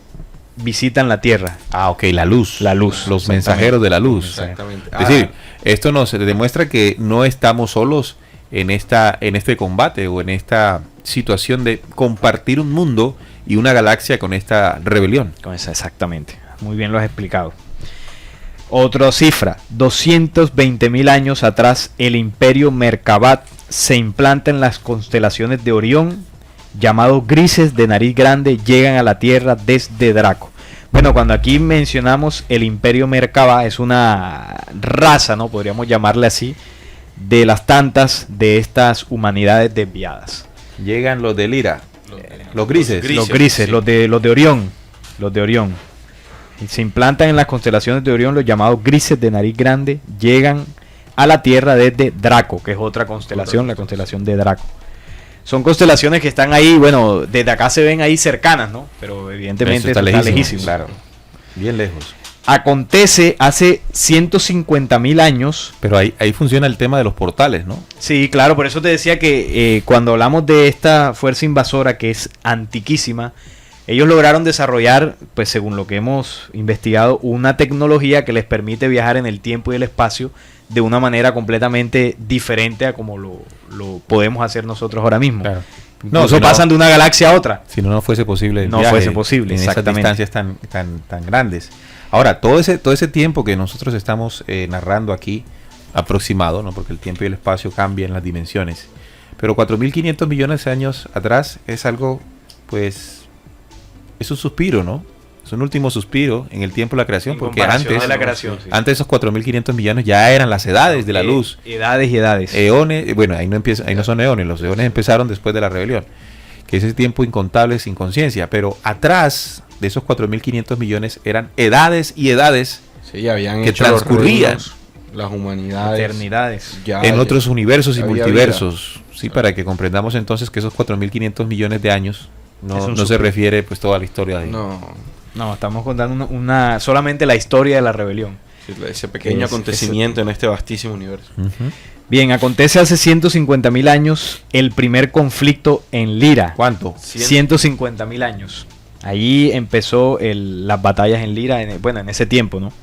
visitan la Tierra. Ah, ok, la luz. La luz. Los mensajeros de la luz. Exactamente. Es decir, esto nos demuestra que no estamos solos en este combate o en esta situación de compartir un mundo y una galaxia con esta rebelión. Con esa, exactamente. Muy bien lo has explicado. Otra cifra, 220.000 años atrás, el imperio Merkabat se implanta en las constelaciones de Orión, llamados grises de nariz grande, llegan a la Tierra desde Draco. Bueno, cuando aquí mencionamos el imperio Merkaba, es una raza, ¿no? Podríamos llamarle así, de las tantas de estas humanidades desviadas. Llegan los de Lyra, los grises. Los grises, sí. los de Orión. Los de Orión. Y se implantan en las constelaciones de Orión los llamados grises de nariz grande, llegan a la Tierra desde Draco, que es otra constelación, la constelación de Draco. Son constelaciones que están ahí, bueno, desde acá se ven ahí cercanas, ¿no? Pero evidentemente Eso está lejísimo. Claro, bien lejos. Acontece hace 150.000 años. Pero ahí funciona el tema de los portales, ¿no? Sí, claro, por eso te decía que cuando hablamos de esta fuerza invasora que es antiquísima, ellos lograron desarrollar, pues según lo que hemos investigado, una tecnología que les permite viajar en el tiempo y el espacio de una manera completamente diferente a como lo podemos hacer nosotros ahora mismo. Claro. No, eso pasan de una galaxia a otra. Si no fuese posible el No viaje fuese posible, en esas exactamente. distancias tan grandes. Ahora, todo ese tiempo que nosotros estamos narrando aquí, aproximado, ¿no? Porque el tiempo y el espacio cambian las dimensiones, pero 4.500 millones de años atrás es algo, pues, es un suspiro, ¿no? Es un último suspiro en el tiempo de la creación, En porque comparación antes, de la creación, sí. antes esos 4.500 millones ya eran las edades de la luz. Edades y edades. Eones, bueno, ahí no son eones, los eones empezaron después de la rebelión, que es ese tiempo incontable sin conciencia, pero atrás de esos 4.500 millones eran edades y edades Sí, habían que hecho los transcurrían. reinos, las humanidades. Eternidades. en otros universos y había multiversos, sí, para que comprendamos entonces que esos 4.500 millones de años Es no un se suspiro. refiere pues toda la historia de No, estamos contando solamente la historia de la rebelión. ese pequeño acontecimiento en este vastísimo universo. Ujú. Bien, acontece hace 150.000 años el primer conflicto en Lyra. ¿Cuánto? 150.000 años. Ahí empezó las batallas en Lyra, en ese tiempo, ¿no?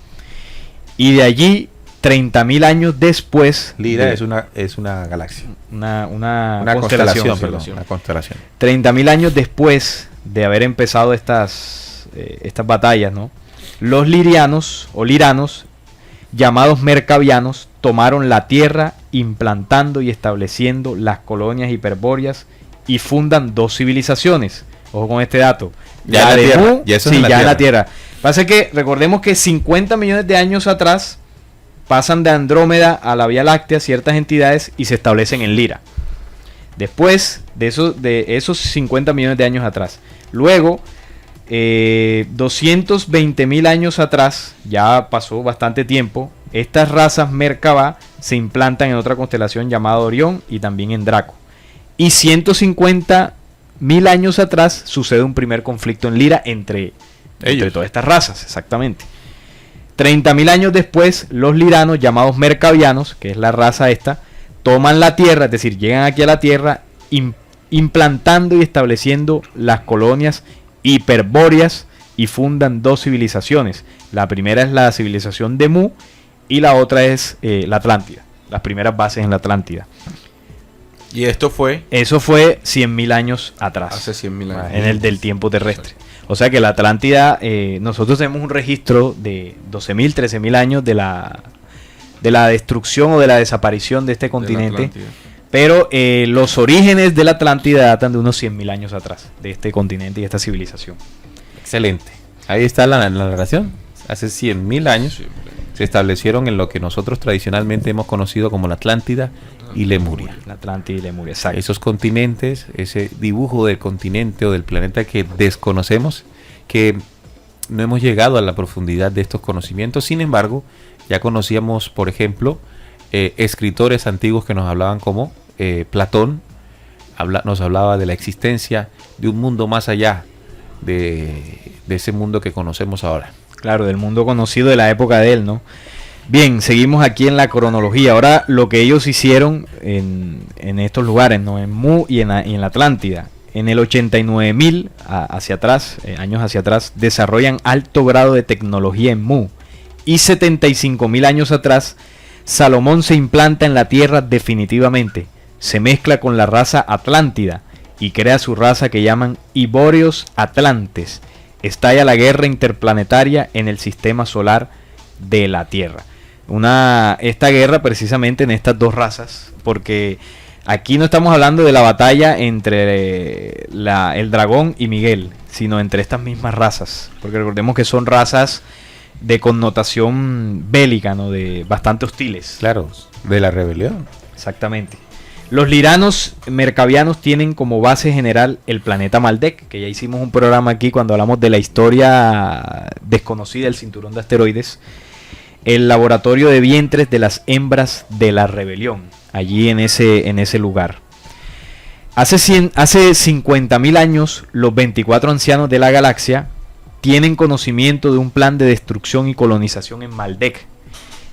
Y de allí, 30.000 años después... Lyra es una galaxia. Una Constelación, sí. perdón, una constelación. 30.000 años después de haber empezado estas batallas, ¿no? Los lirianos o liranos, llamados mercavianos, tomaron la tierra implantando y estableciendo las colonias hiperbóreas y fundan dos civilizaciones. Ojo con este dato. Ya en la de Tierra, Mu, ya eso es sí, en la ya en Tierra. la Tierra. Pasa que recordemos que 50 millones de años atrás pasan de Andrómeda a la Vía Láctea ciertas entidades y se establecen en Lyra. Después de esos 50 millones de años atrás. Luego, 220.000 años atrás, ya pasó bastante tiempo, estas razas Merkaba se implantan en otra constelación llamada Orión y también en Draco. Y 150.000 años atrás sucede un primer conflicto en Lyra entre todas estas razas, exactamente. 30.000 años después, los liranos, llamados mercavianos, que es la raza esta, toman la tierra, es decir, llegan aquí a la tierra, implantando y estableciendo las colonias hiperbóreas y fundan dos civilizaciones. La primera es la civilización de Mu y la otra es la Atlántida, las primeras bases en la Atlántida. Y esto fue Eso fue 100.000 años atrás, hace 100.000 años. en el del tiempo terrestre. O sea que la Atlántida, nosotros tenemos un registro de 12.000, 13.000 años de la destrucción o de la desaparición de este continente. Pero los orígenes de la Atlántida datan de unos 100.000 años atrás, de este continente y esta civilización. Excelente. Ahí está la narración. Hace 100.000 años se establecieron en lo que nosotros tradicionalmente hemos conocido como la Atlántida y Lemuria. La Atlántida y Lemuria, exacto. Esos continentes, ese dibujo del continente o del planeta que desconocemos, que no hemos llegado a la profundidad de estos conocimientos. Sin embargo, ya conocíamos, por ejemplo, escritores antiguos que nos hablaban como Platón, nos hablaba de la existencia de un mundo más allá de ese mundo que conocemos ahora. Claro, del mundo conocido de la época de él, ¿no? Bien, seguimos aquí en la cronología. Ahora, lo que ellos hicieron en estos lugares, ¿no? En Mu y en la Atlántida. En el 89.000 hacia atrás, años hacia atrás, desarrollan alto grado de tecnología en Mu. Y 75.000 años atrás, Salomón se implanta en la Tierra definitivamente. Se mezcla con la raza Atlántida y crea su raza que llaman Ibóreos Atlantes. Estalla la guerra interplanetaria en el sistema solar de la Tierra. Esta guerra precisamente en estas dos razas, porque aquí no estamos hablando de la batalla entre el dragón y Miguel, sino entre estas mismas razas, porque recordemos que son razas de connotación bélica, ¿no? De bastante hostiles. Claro, de la rebelión. Exactamente. Los liranos mercavianos tienen como base general el planeta Maldek, que ya hicimos un programa aquí cuando hablamos de la historia desconocida del cinturón de asteroides. El laboratorio de vientres de las hembras de la rebelión, allí en ese lugar. Hace 50.000 años, los 24 ancianos de la galaxia tienen conocimiento de un plan de destrucción y colonización en Maldek,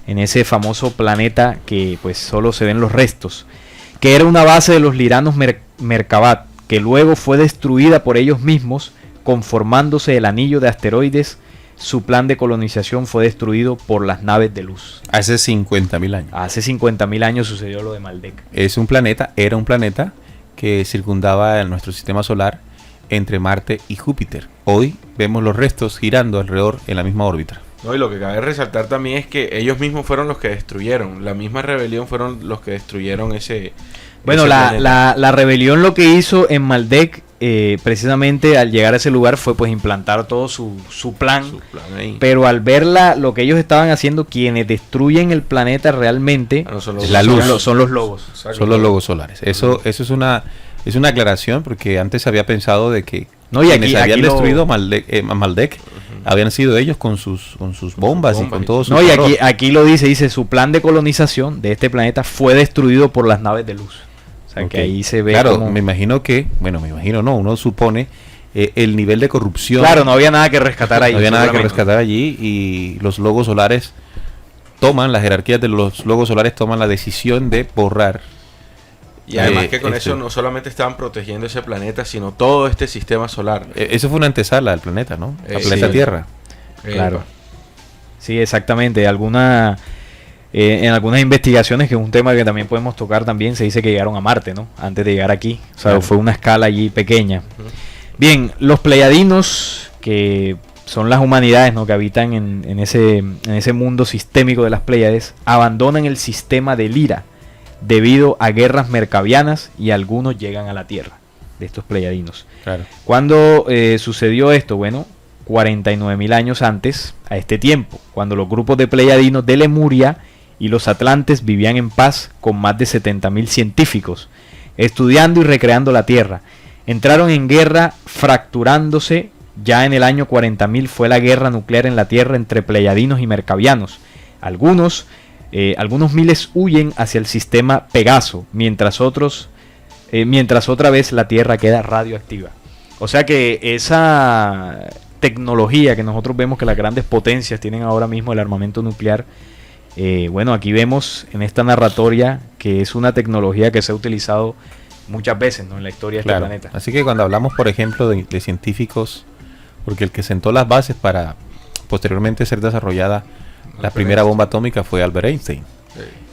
en ese famoso planeta que pues solo se ven los restos, que era una base de los liranos Merkabat, que luego fue destruida por ellos mismos, conformándose el anillo de asteroides. Su plan de colonización fue destruido por las naves de luz. Hace 50.000 años. Hace 50.000 años sucedió lo de Maldek. Era un planeta que circundaba nuestro sistema solar entre Marte y Júpiter. Hoy vemos los restos girando alrededor en la misma órbita. No, y lo que cabe resaltar también es que ellos mismos fueron los que destruyeron. La misma rebelión fueron los que destruyeron ese. Bueno, la rebelión lo que hizo en Maldek, precisamente al llegar a ese lugar, fue pues implantar todo su plan. Ahí. Pero al ver lo que ellos estaban haciendo, quienes destruyen el planeta realmente son la luz. son los lobos. Exacto. Son los logos solares. Eso es una aclaración, porque antes se había pensado de que quienes habían destruido Maldek habían sido ellos con sus bombas y con todo su y aquí lo dice su plan de colonización de este planeta fue destruido por las naves de luz. O sea, que ahí se ve. Claro, como... uno supone el nivel de corrupción. Claro, no había nada que rescatar ahí. No había nada que rescatar allí, y los logos solares las jerarquías de los logos solares toman la decisión de borrar. Y además que con eso no solamente estaban protegiendo ese planeta, sino todo este sistema solar. Eso fue una antesala del planeta, ¿no? El planeta Tierra. Claro. Sí, exactamente. En algunas investigaciones, que es un tema que también podemos tocar también, se dice que llegaron a Marte, ¿no? Antes de llegar aquí. O sea, fue una escala allí pequeña. Bien, los pleiadinos, que son las humanidades, ¿no? Que habitan en ese mundo sistémico de las Pléyades, abandonan el sistema de Lira debido a guerras mercavianas, y algunos llegan a la Tierra, de estos pleiadinos. Claro. ¿Cuándo sucedió esto? Bueno, 49.000 años antes, a este tiempo, cuando los grupos de pleiadinos de Lemuria y los atlantes vivían en paz con más de 70.000 científicos, estudiando y recreando la Tierra. Entraron en guerra fracturándose. Ya en el año 40.000 fue la guerra nuclear en la Tierra entre pleiadinos y mercavianos. Algunos miles huyen hacia el sistema Pegaso, mientras otra vez la Tierra queda radioactiva. O sea que esa tecnología que nosotros vemos que las grandes potencias tienen ahora mismo, el armamento nuclear, aquí vemos en esta narratoria que es una tecnología que se ha utilizado muchas veces, ¿no?, en la historia de Claro. este planeta. Así que cuando hablamos, por ejemplo, de científicos, porque el que sentó las bases para posteriormente ser desarrollada la primera bomba atómica fue Albert Einstein,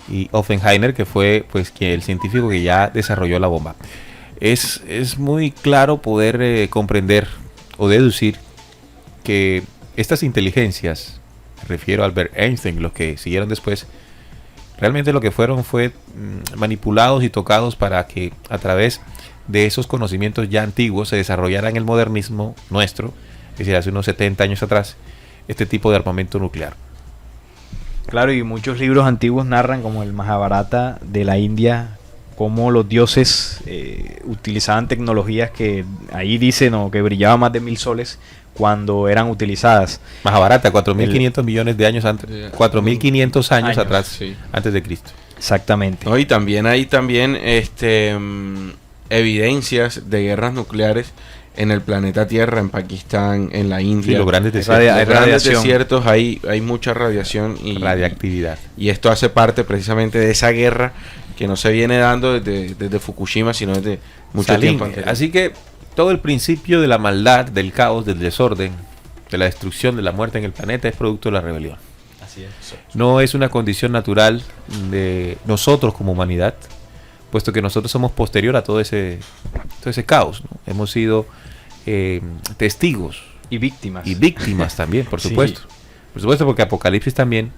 y Oppenheimer, que fue pues que el científico que ya desarrolló la bomba. Es muy claro poder comprender o deducir que estas inteligencias, me refiero a Albert Einstein, los que siguieron después, realmente lo que fueron fue manipulados y tocados para que a través de esos conocimientos ya antiguos se desarrollara en el modernismo nuestro, es decir, hace unos 70 años atrás, este tipo de armamento nuclear. Claro, y muchos libros antiguos narran, como el Mahabharata de la India, cómo los dioses utilizaban tecnologías que ahí dicen, ¿no?, que brillaban más de 1000 soles cuando eran utilizadas. Mahabharata, 4.500 millones de años antes, 4.500 años atrás, sí. antes de Cristo. Exactamente. No, y también hay evidencias de guerras nucleares en el planeta Tierra, en Pakistán, en la India. Sí, los grandes Esa desiertos, de- Los grandes radiación. desiertos hay mucha radiación y radiactividad. y esto hace parte precisamente de esa guerra que no se viene dando desde Fukushima, sino desde mucho Salín, tiempo anterior. así que todo el principio de la maldad, del caos, del desorden, de la destrucción, de la muerte en el planeta es producto de la rebelión. Así es. No es una condición natural de nosotros como humanidad, puesto que nosotros somos posterior a todo ese caos, ¿no? Hemos sido testigos Y víctimas. y víctimas también, por Sí. supuesto. Por supuesto, porque Apocalipsis también,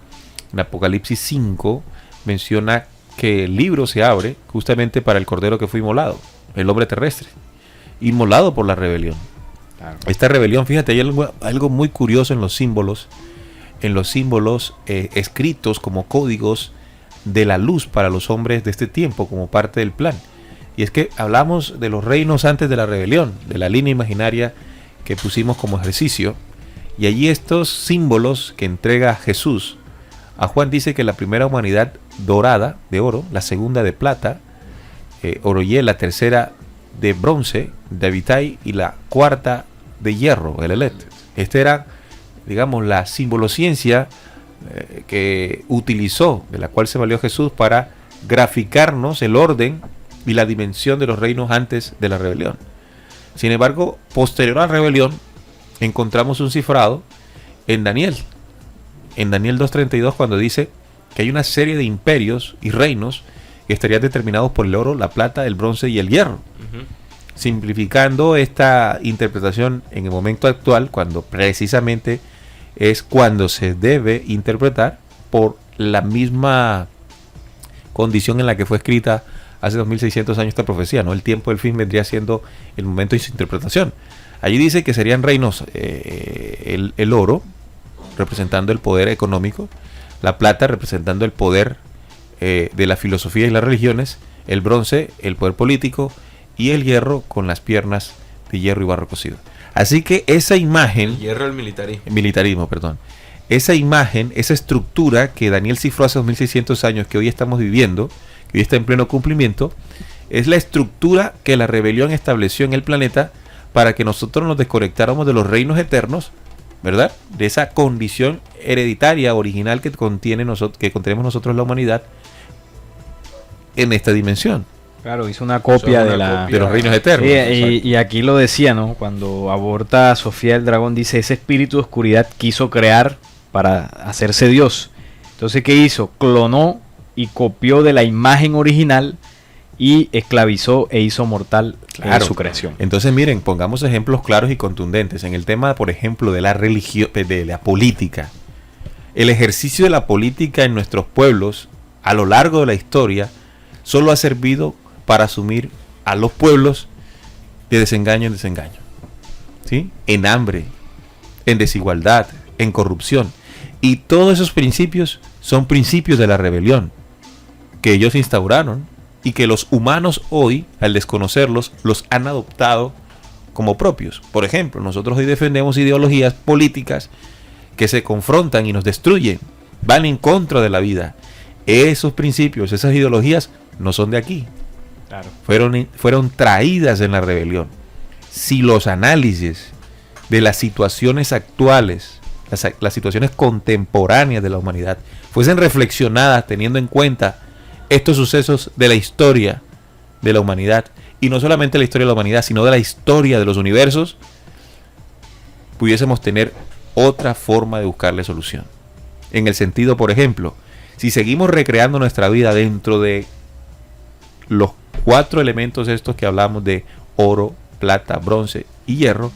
en Apocalipsis 5, menciona que el libro se abre justamente para el cordero que fue inmolado, el hombre terrestre, inmolado por la rebelión. Claro. Esta rebelión, fíjate, hay algo muy curioso en los símbolos escritos como códigos de la luz para los hombres de este tiempo, como parte del plan. Y es que hablamos de los reinos antes de la rebelión, de la línea imaginaria que pusimos como ejercicio, y allí estos símbolos que entrega Jesús. A Juan dice que la primera humanidad dorada, de oro, la segunda de plata, oroyé, la tercera de bronce, de abitai, y la cuarta de hierro, el elet. Esta era, digamos, la simbolociencia que utilizó, de la cual se valió Jesús para graficarnos el orden y la dimensión de los reinos antes de la rebelión. Sin embargo, posterior a la rebelión, encontramos un cifrado en Daniel 2.32, cuando dice que hay una serie de imperios y reinos que estarían determinados por el oro, la plata, el bronce y el hierro. Simplificando esta interpretación en el momento actual, cuando precisamente es cuando se debe interpretar por la misma condición en la que fue escrita hace 2600 años esta profecía, ¿no? El tiempo del fin vendría siendo el momento de su interpretación. Allí dice que serían reinos el oro, representando el poder económico, la plata representando el poder de la filosofía y las religiones, el bronce, el poder político, y el hierro con las piernas de hierro y barro cocido. Así que esa imagen, El hierro del militarismo. militarismo, perdón, esa imagen, esa estructura que Daniel cifró hace 2600 años, que hoy estamos viviendo, que hoy está en pleno cumplimiento, es la estructura que la rebelión estableció en el planeta para que nosotros nos desconectáramos de los reinos eternos, ¿verdad? De esa condición hereditaria original que contenemos nosotros la humanidad en esta dimensión. Claro, hizo una copia Son de una la... copia. De los reinos eternos. Sí, y aquí lo decía, ¿no? Cuando aborta a Sofía el dragón, dice, ese espíritu de oscuridad quiso crear para hacerse Dios. Entonces, ¿qué hizo? Clonó y copió de la imagen original y esclavizó e hizo mortal Claro. su creación. Entonces, miren, pongamos ejemplos claros y contundentes. En el tema, por ejemplo, de la religión, de la política. El ejercicio de la política en nuestros pueblos, a lo largo de la historia, solo ha servido para asumir a los pueblos de desengaño en desengaño, ¿sí? En hambre, en desigualdad, en corrupción. Y todos esos principios son principios de la rebelión que ellos instauraron y que los humanos hoy, al desconocerlos, los han adoptado como propios. Por ejemplo, nosotros hoy defendemos ideologías políticas que se confrontan y nos destruyen, van en contra de la vida. Esos principios, esas ideologías no son de aquí. Claro. Fueron traídas en la rebelión. Si los análisis de las situaciones actuales, las situaciones contemporáneas de la humanidad, fuesen reflexionadas teniendo en cuenta estos sucesos de la historia de la humanidad, y no solamente la historia de la humanidad, sino de la historia de los universos, pudiésemos tener otra forma de buscarle solución. En el sentido, por ejemplo, si seguimos recreando nuestra vida dentro de los 4 elementos estos que hablamos de oro, plata, bronce y hierro,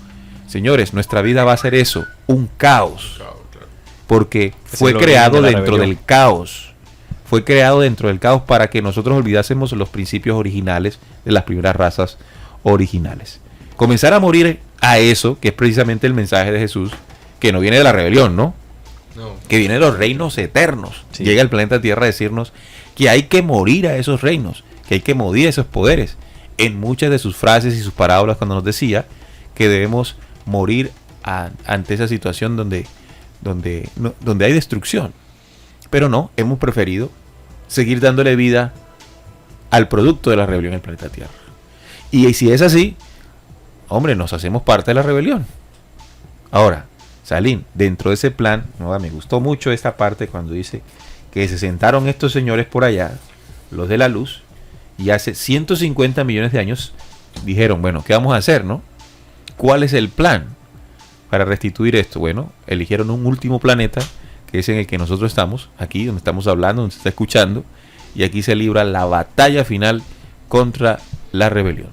señores, nuestra vida va a ser eso, un caos. Porque fue creado dentro del caos. Fue creado dentro del caos para que nosotros olvidásemos los principios originales de las primeras razas originales. Comenzar a morir a eso, que es precisamente el mensaje de Jesús, que no viene de la rebelión, ¿no? Que viene de los reinos eternos. Sí. Llega el planeta Tierra a decirnos que hay que morir a esos reinos, que hay que morir a esos poderes. En muchas de sus frases y sus parábolas, cuando nos decía que debemos morir ante esa situación donde hay destrucción. Pero no, hemos preferido seguir dándole vida al producto de la rebelión en el planeta Tierra. Y si es así, hombre, nos hacemos parte de la rebelión. Ahora, Salim, dentro de ese plan, me gustó mucho esta parte cuando dice que se sentaron estos señores por allá, los de la luz, y hace 150 millones de años dijeron, bueno, ¿qué vamos a hacer, no? ¿Cuál es el plan para restituir esto? Bueno, eligieron un último planeta, que es en el que nosotros estamos, aquí donde estamos hablando, donde se está escuchando, y aquí se libra la batalla final contra la rebelión.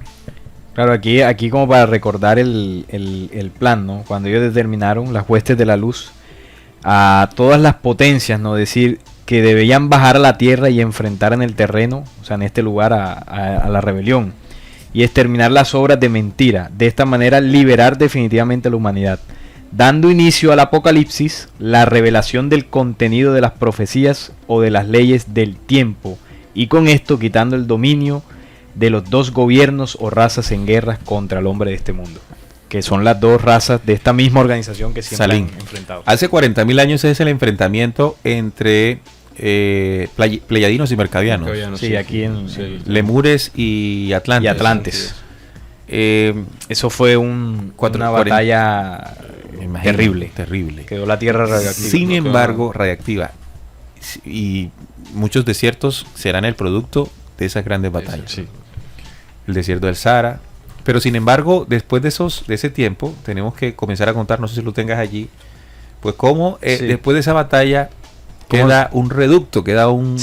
Claro, aquí como para recordar el plan, ¿no? Cuando ellos determinaron, las huestes de la luz, a todas las potencias, ¿no? Decir que debían bajar a la tierra y enfrentar en el terreno, o sea, en este lugar a la rebelión, y exterminar las obras de mentira. De esta manera liberar definitivamente a la humanidad, dando inicio al apocalipsis, la revelación del contenido de las profecías o de las leyes del tiempo, y con esto quitando el dominio de los 2 gobiernos o razas en guerras contra el hombre de este mundo, que son las 2 razas de esta misma organización que siempre Salim, han enfrentado. Hace 40.000 años es el enfrentamiento entre pleyadinos y mercadianos. Sí, aquí en Lemures y Atlantes. Y Atlantes. Eso fue una batalla terrible. Quedó la tierra radioactiva. Sin embargo, radiactiva. Y muchos desiertos serán el producto de esas grandes batallas. Sí. El desierto del Sahara. Pero sin embargo, después de ese tiempo, tenemos que comenzar a contar, no sé si lo tengas allí, pues cómo después de esa batalla queda un reducto, queda un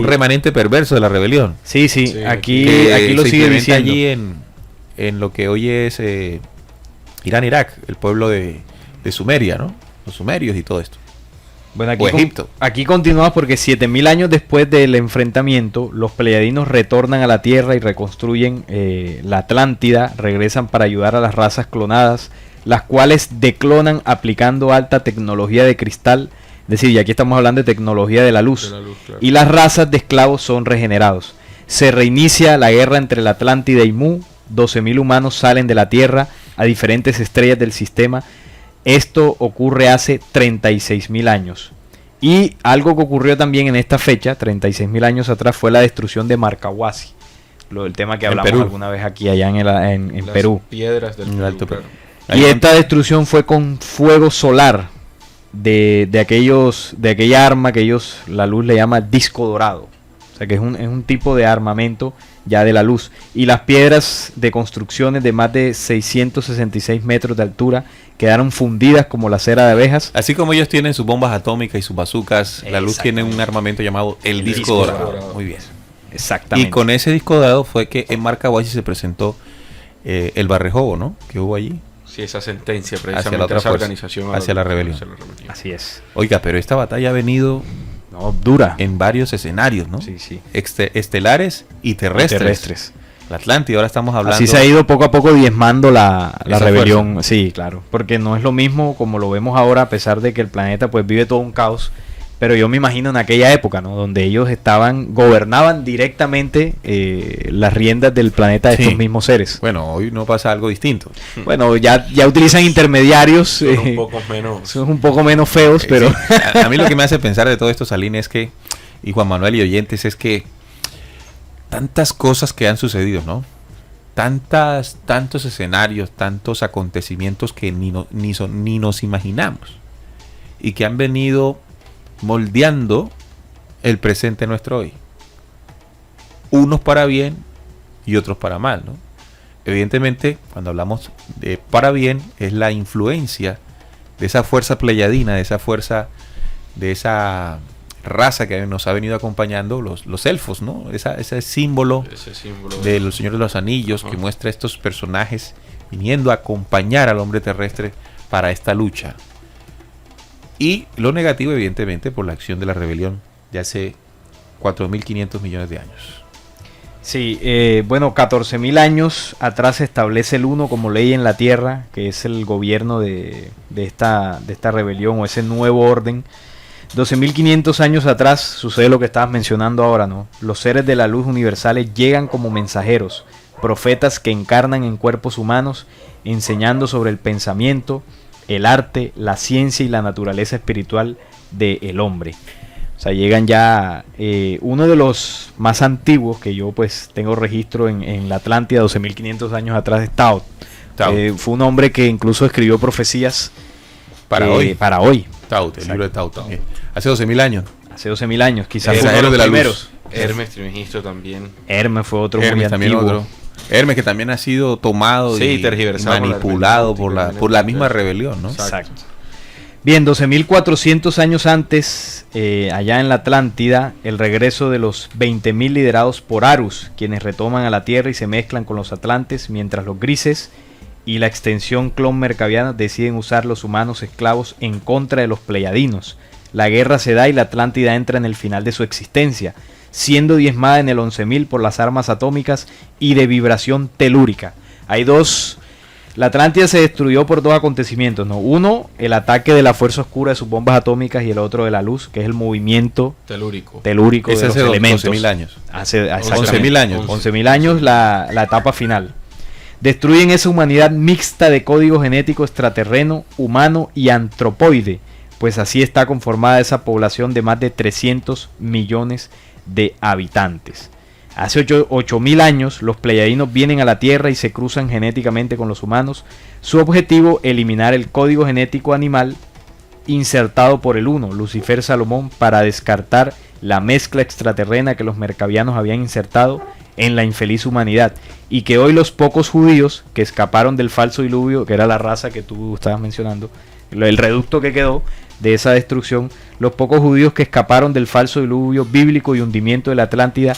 remanente perverso de la rebelión. Sí, aquí lo sigue diciendo. Allí en lo que hoy es Irán-Irak, el pueblo de Sumeria, ¿no? Los sumerios y todo esto. Bueno, o Egipto. Aquí continuamos porque 7000 años después del enfrentamiento, los pleyadinos retornan a la Tierra y reconstruyen la Atlántida, regresan para ayudar a las razas clonadas, las cuales declonan aplicando alta tecnología de cristal, es decir, y aquí estamos hablando de tecnología de la luz, claro. Y las razas de esclavos son regenerados. Se reinicia la guerra entre la Atlántida y Mu, 12.000 humanos salen de la Tierra a diferentes estrellas del sistema. Esto ocurre hace 36.000 años. Y algo que ocurrió también en esta fecha, 36.000 años atrás, fue la destrucción de Marcahuasi. El tema que hablamos alguna vez aquí allá en Perú. Piedras del Alto Perú. Y esta destrucción fue con fuego solar de aquella arma que la luz le llama disco dorado. O sea que es un tipo de armamento ya de la luz. Y las piedras de construcciones de más de 666 metros de altura quedaron fundidas como la cera de abejas. Así como ellos tienen sus bombas atómicas y sus bazucas, la luz tiene un armamento llamado el disco dorado. Muy bien. Exactamente. Y con ese disco dorado fue que en Marcahuasi se presentó el barrejobo, ¿no? Que hubo allí. Sí, esa sentencia precisamente hacia la otra esa fuerza, organización hacia la rebelión. Así es. Oiga, pero esta batalla ha venido dura en varios escenarios, ¿no? Sí. Estelares y terrestres. La Atlántida, ahora estamos hablando. Así se ha ido poco a poco diezmando la rebelión. Fuerza. Sí, claro. Porque no es lo mismo como lo vemos ahora, a pesar de que el planeta pues vive todo un caos. Pero yo me imagino en aquella época, ¿no? Donde ellos gobernaban directamente las riendas del planeta de estos mismos seres. Bueno, hoy no pasa algo distinto. Bueno, ya utilizan intermediarios. Son un poco menos feos, pero... Sí. A mí lo que me hace pensar de todo esto, Salín, es que, y Juan Manuel y oyentes, es que tantas cosas que han sucedido, ¿no? Tantos escenarios, tantos acontecimientos que ni nos imaginamos. Y que han venido moldeando el presente nuestro hoy. Unos para bien y otros para mal, ¿no? Evidentemente, cuando hablamos de para bien, es la influencia de esa fuerza pleyadina, de esa fuerza, de esa raza que nos ha venido acompañando, los elfos, ¿no? Ese símbolo de los Señores de los Anillos, que muestra a estos personajes viniendo a acompañar al hombre terrestre para esta lucha. Y lo negativo, evidentemente, por la acción de la rebelión de hace 4.500 millones de años. Sí, bueno, 14.000 años atrás se establece el uno como ley en la tierra, que es el gobierno de esta rebelión o ese nuevo orden. 12.500 años atrás sucede lo que estabas mencionando ahora, ¿no? Los seres de la luz universales llegan como mensajeros, profetas que encarnan en cuerpos humanos, enseñando sobre el pensamiento, el arte, la ciencia y la naturaleza espiritual del hombre. O sea, llegan ya, uno de los más antiguos que yo pues tengo registro en la Atlántida, 12.500 años atrás, es Taut. Fue un hombre que incluso escribió profecías para hoy. Taut, el libro de Taut también. Hace 12.000 años. Hace 12.000 años, quizás fue uno de los primeros. Hermes Trismegisto también. Hermes fue otro Hermes muy también antiguo. otro. Hermes que también ha sido tomado y tergiversado manipulado por la misma rebelión, ¿no? Exacto. Bien, 12.400 años antes, allá en la Atlántida, el regreso de los 20.000 liderados por Arus, quienes retoman a la Tierra y se mezclan con los Atlantes, mientras los grises y la extensión clon mercaviana deciden usar los humanos esclavos en contra de los pleiadinos. La guerra se da y la Atlántida entra en el final de su existencia, siendo diezmada en el 11.000 por las armas atómicas y de vibración telúrica. La Atlántida se destruyó por dos acontecimientos, ¿no? Uno, el ataque de la fuerza oscura de sus bombas atómicas, y el otro de la luz, que es el movimiento telúrico de los elementos. 12.000 años. Hace 11.000 años. 11.000 años la etapa final. Destruyen esa humanidad mixta de código genético extraterreno, humano y antropoide, pues así está conformada esa población de más de 300 millones de habitantes. Hace 8.000 años los pleiadinos vienen a la Tierra y se cruzan genéticamente con los humanos. Su objetivo, eliminar el código genético animal insertado por el uno, Lucifer Salomón, para descartar la mezcla extraterrena que los mercavianos habían insertado en la infeliz humanidad, y que hoy los pocos judíos que escaparon del falso diluvio, que era la raza que tú estabas mencionando, el reducto que quedó de esa destrucción, los pocos judíos que escaparon del falso diluvio bíblico y hundimiento de la Atlántida,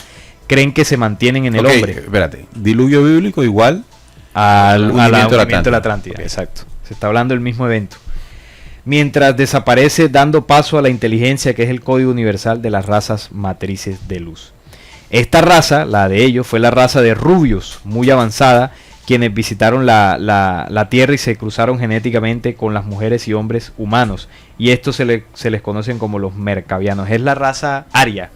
creen que se mantienen en el hombre. Espérate, diluvio bíblico igual al hundimiento de la Atlántida. Okay. Exacto. Se está hablando del mismo evento. Mientras desaparece dando paso a la inteligencia, que es el código universal de las razas matrices de luz. Esta raza, la de ellos, fue la raza de rubios, muy avanzada, quienes visitaron la Tierra y se cruzaron genéticamente con las mujeres y hombres humanos. Y estos se les conocen como los mercavianos. Es la raza aria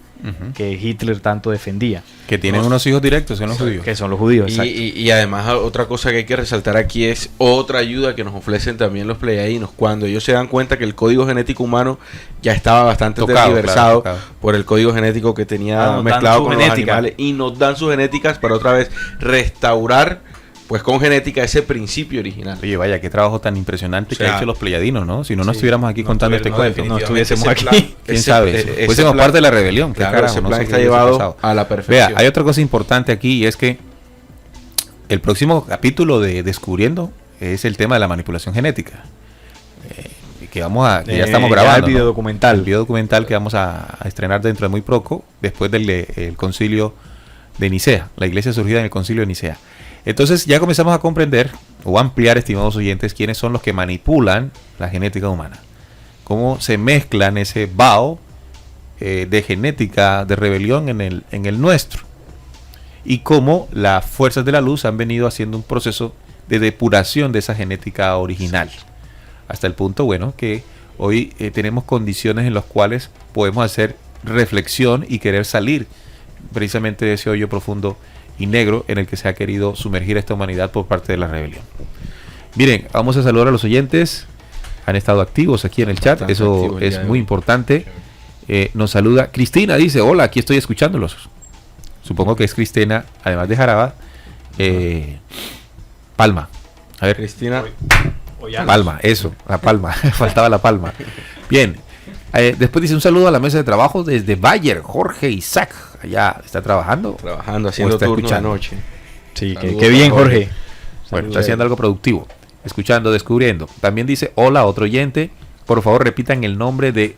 que Hitler tanto defendía. Que tienen unos hijos directos, son los judíos. Que son los judíos, y además otra cosa que hay que resaltar aquí es otra ayuda que nos ofrecen también los pleiadinos. Cuando ellos se dan cuenta que el código genético humano ya estaba bastante tergiversado por el código genético que tenía mezclado con los animales, y nos dan sus genéticas para otra vez restaurar pues con genética ese principio original. Oye, vaya, qué trabajo tan impresionante que han hecho los pleiadinos, ¿no? Si no, no estuviéramos aquí contando este cuento. No estuviésemos aquí. ¿Quién sabe? Fuésemos parte de la rebelión. Claro, ese plan está llevado a la perfección. Vea, hay otra cosa importante aquí, y es que el próximo capítulo de Descubriendo es el tema de la manipulación genética. Que ya estamos grabando. El videodocumental. El videodocumental que vamos a estrenar dentro de muy poco, después del concilio de Nicea, la iglesia surgida en el concilio de Nicea. Entonces ya comenzamos a comprender o ampliar, estimados oyentes, quiénes son los que manipulan la genética humana. Cómo se mezclan ese vaho de genética de rebelión en el nuestro. Y cómo las fuerzas de la luz han venido haciendo un proceso de depuración de esa genética original. Hasta el punto, bueno, que hoy tenemos condiciones en las cuales podemos hacer reflexión y querer salir precisamente de ese hoyo profundo y negro en el que se ha querido sumergir esta humanidad por parte de la rebelión. Miren, vamos a saludar a los oyentes. Han estado activos aquí en el chat, eso es muy importante. Nos saluda Cristina, dice: hola, aquí estoy escuchándolos. Supongo que es Cristina, además de Jaraba, Palma. A ver, Cristina Palma, eso, la Palma. Faltaba la Palma. Bien. Después dice: un saludo a la mesa de trabajo desde Bayer, Jorge Isaac. Allá está trabajando, haciendo turno de noche. Sí, Saludos qué bien, a Jorge. Jorge. Bueno, está haciendo algo productivo. Escuchando, descubriendo. También dice, hola, otro oyente. Por favor, repitan el nombre de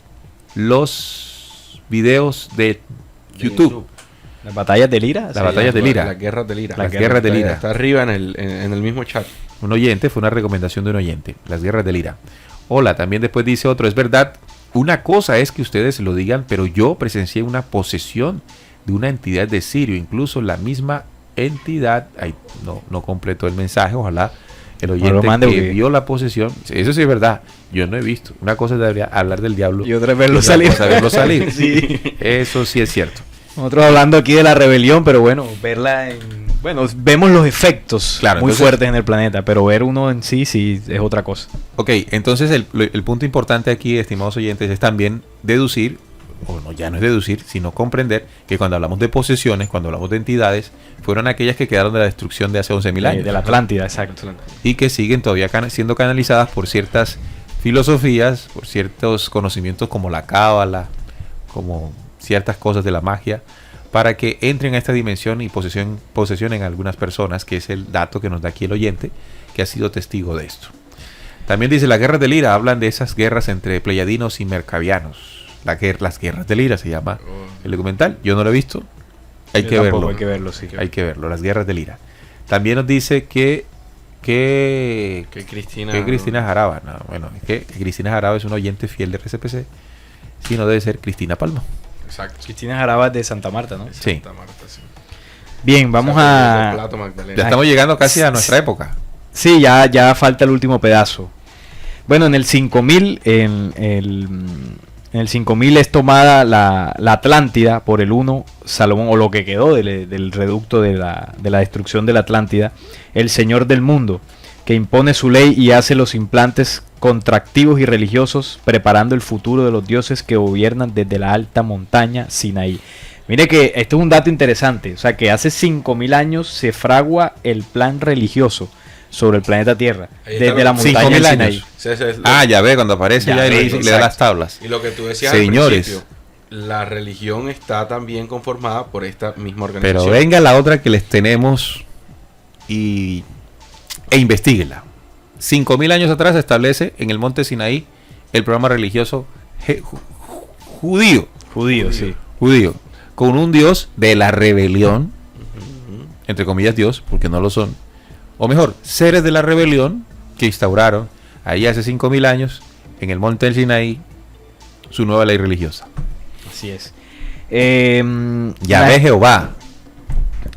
los videos de YouTube. Las batallas de Lira. Las batallas de Lira. Las guerras de Lira. Las guerras de Lira. Está arriba en el mismo chat. Un oyente, fue una recomendación de un oyente. Las guerras de Lira. Hola, también después dice otro, es verdad, una cosa es que ustedes lo digan, pero yo presencié una posesión de una entidad de Sirio, incluso la misma entidad, ahí no completó el mensaje, ojalá el oyente que vio la posesión, eso sí es verdad, yo no he visto, una cosa debería hablar del diablo Y otra es verlo salir. verlo salir. Sí. Eso sí es cierto. Nosotros hablando aquí de la rebelión, pero bueno, verla bueno, vemos los efectos Claro, muy entonces, fuertes en el planeta, pero ver uno en sí es otra cosa. Ok, entonces el punto importante aquí, estimados oyentes, es también deducir, o no, ya no es deducir, sino comprender que cuando hablamos de posesiones, cuando hablamos de entidades, fueron aquellas que quedaron de la destrucción de hace 11.000 años. De la Atlántida, exacto. Y que siguen todavía siendo canalizadas por ciertas filosofías, por ciertos conocimientos como la cábala, como ciertas cosas de la magia, para que entren a esta dimensión y posesionen a algunas personas, que es el dato que nos da aquí el oyente, que ha sido testigo de esto. También dice, las guerras de Lira, hablan de esas guerras entre pleyadinos y mercavianos. Las guerras de Lira se llama el documental, yo no lo he visto, hay que verlo. Hay que verlo, sí. Hay que verlo, las guerras de Lira. También nos dice que Cristina Jaraba, no, bueno, que Cristina Jaraba es un oyente fiel de RCPC, si no debe ser Cristina Palma. Exacto. Cristina Jaraba de Santa Marta, ¿no? Sí. Santa Marta, sí. Bien, vamos a... Plato, Magdalena. Ya estamos llegando casi a nuestra época. Sí, ya falta el último pedazo. Bueno, en el 5000, en el 5000 es tomada la Atlántida por el 1 Salomón, o lo que quedó del reducto de la destrucción de la Atlántida, el Señor del Mundo, que impone su ley y hace los implantes contractivos y religiosos, preparando el futuro de los dioses que gobiernan desde la alta montaña Sinaí. Mire que esto es un dato interesante, o sea que hace 5000 años se fragua el plan religioso sobre el planeta Tierra, desde la montaña 5000 Sinaí. años. Ya ve, cuando aparece Ya ya ve, le da las tablas. Y lo que tú decías Señores. al principio, la religión está también conformada por esta misma organización. Pero venga la otra que les tenemos e investíguela. 5000 años atrás se establece en el monte Sinaí el programa religioso judío, Sí. con un dios de la rebelión, entre comillas Dios, porque no lo son, o mejor, seres de la rebelión que instauraron ahí hace 5000 años en el monte del Sinaí su nueva ley religiosa. Así es. Yahvé Jehová.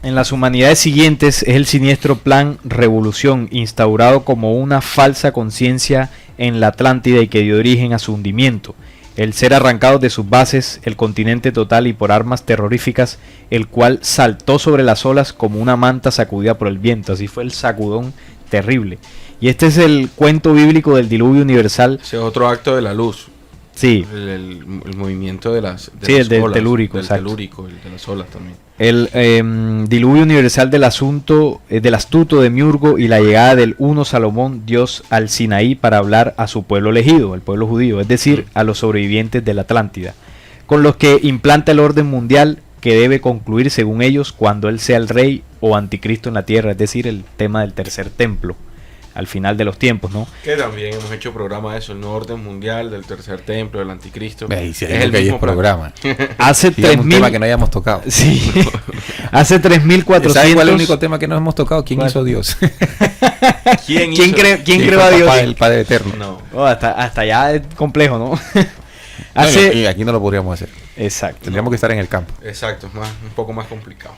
En las humanidades siguientes es el siniestro plan revolución, instaurado como una falsa conciencia en la Atlántida y que dio origen a su hundimiento. El ser arrancado de sus bases, el continente total y por armas terroríficas, el cual saltó sobre las olas como una manta sacudida por el viento. Así fue el sacudón terrible. Y este es el cuento bíblico del diluvio universal. Ese es otro acto de la luz. Sí. El movimiento de las Sí, el del olas, telúrico, del exacto. telúrico, el de las olas también. El diluvio universal del asunto del astuto de Miurgo y la llegada del 1 Salomón, Dios al Sinaí para hablar a su pueblo elegido, el pueblo judío, es decir, a los sobrevivientes de la Atlántida, con los que implanta el orden mundial que debe concluir según ellos cuando él sea el rey o anticristo en la tierra, es decir, el tema del tercer templo al final de los tiempos, ¿no? Que también hemos hecho programa de eso, el nuevo orden mundial, del tercer templo, del anticristo. Es el mismo programa. Hace Digamos, un 3000 tema que no hayamos tocado. Sí. Hace 3400. ¿Sabes cuál es el único tema que no hemos tocado? ¿Quién hizo Dios? ¿Quién hizo? creó a Dios? El Padre Eterno. No. Oh, hasta allá es complejo, ¿no? Y aquí no lo podríamos hacer. Exacto. Tendríamos que estar en el campo. Exacto, es un poco más complicado.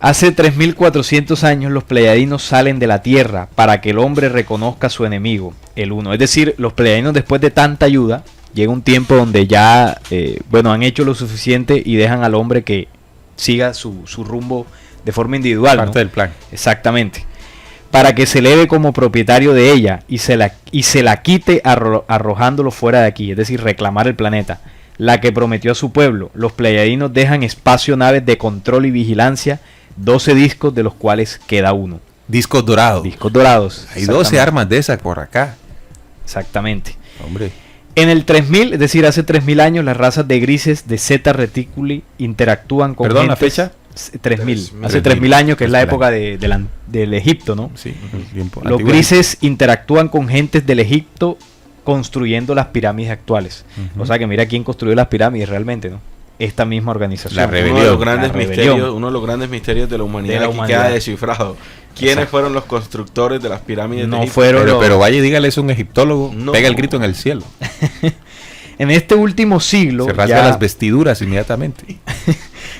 Hace 3400 años los pleiadinos salen de la tierra para que el hombre reconozca a su enemigo, el uno. Es decir, los pleiadinos después de tanta ayuda, llega un tiempo donde ya, han hecho lo suficiente y dejan al hombre que siga su rumbo de forma individual. Parte del plan. Exactamente. Para que se eleve como propietario de ella y se la quite arrojándolo fuera de aquí, es decir, reclamar el planeta. La que prometió a su pueblo. Los pleiadinos dejan espacio naves de control y vigilancia, 12 discos de los cuales queda uno. Discos dorados. Discos dorados. Hay 12 armas de esas por acá. Exactamente. Hombre. En el 3000, es decir, hace 3000 años, las razas de grises de Zeta Reticuli interactúan con Perdón, gentes. la fecha. 3000, hace 3000 años, que es la época del Egipto, ¿no? Sí, tiempo Los antiguo. grises interactúan con gentes del Egipto construyendo las pirámides actuales. Ujú. O sea que mira quién construyó las pirámides realmente, ¿no? Esta misma organización. La Uno de rebelión. los grandes La rebelión. misterios, uno de los grandes misterios de la humanidad, De la que humanidad. queda descifrado. ¿Quiénes Exacto. fueron los constructores de las pirámides No de Egipto? fueron los- Pero vaya y dígale eso a un egiptólogo, No. pega el grito en el cielo, En este último siglo, se rasga ya, las vestiduras inmediatamente.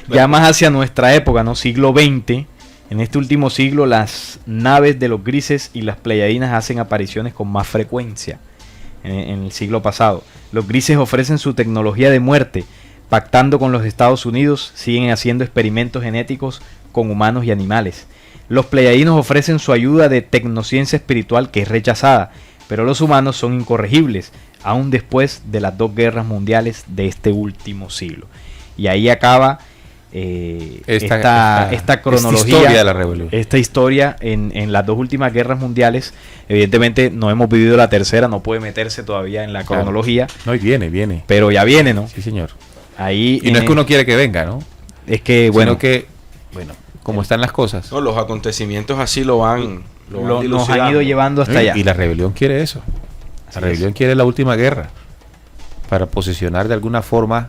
ya más hacia nuestra época, ¿no? Siglo XX, en este último siglo las naves de los grises y las pleiadinas hacen apariciones con más frecuencia en el siglo pasado. Los grises ofrecen su tecnología de muerte, pactando con los Estados Unidos, siguen haciendo experimentos genéticos con humanos y animales. Los pleiadinos ofrecen su ayuda de tecnociencia espiritual que es rechazada, pero los humanos son incorregibles, aún después de las 2 guerras mundiales de este último siglo. Y ahí acaba esta cronología, historia de la rebelión. esta historia en las 2 últimas guerras mundiales. Evidentemente no hemos vivido la tercera, no puede meterse todavía en la Claro. cronología, No, y viene. pero ya viene, ¿no? Sí, señor. Ahí Y no es que uno quiere que venga, ¿no? es que bueno, Sino que, bueno, como están las cosas. No, los acontecimientos así lo van nos han dilucidando. ido llevando hasta allá. Y la rebelión quiere eso. Así La rebelión quiere la última guerra para posicionar de alguna forma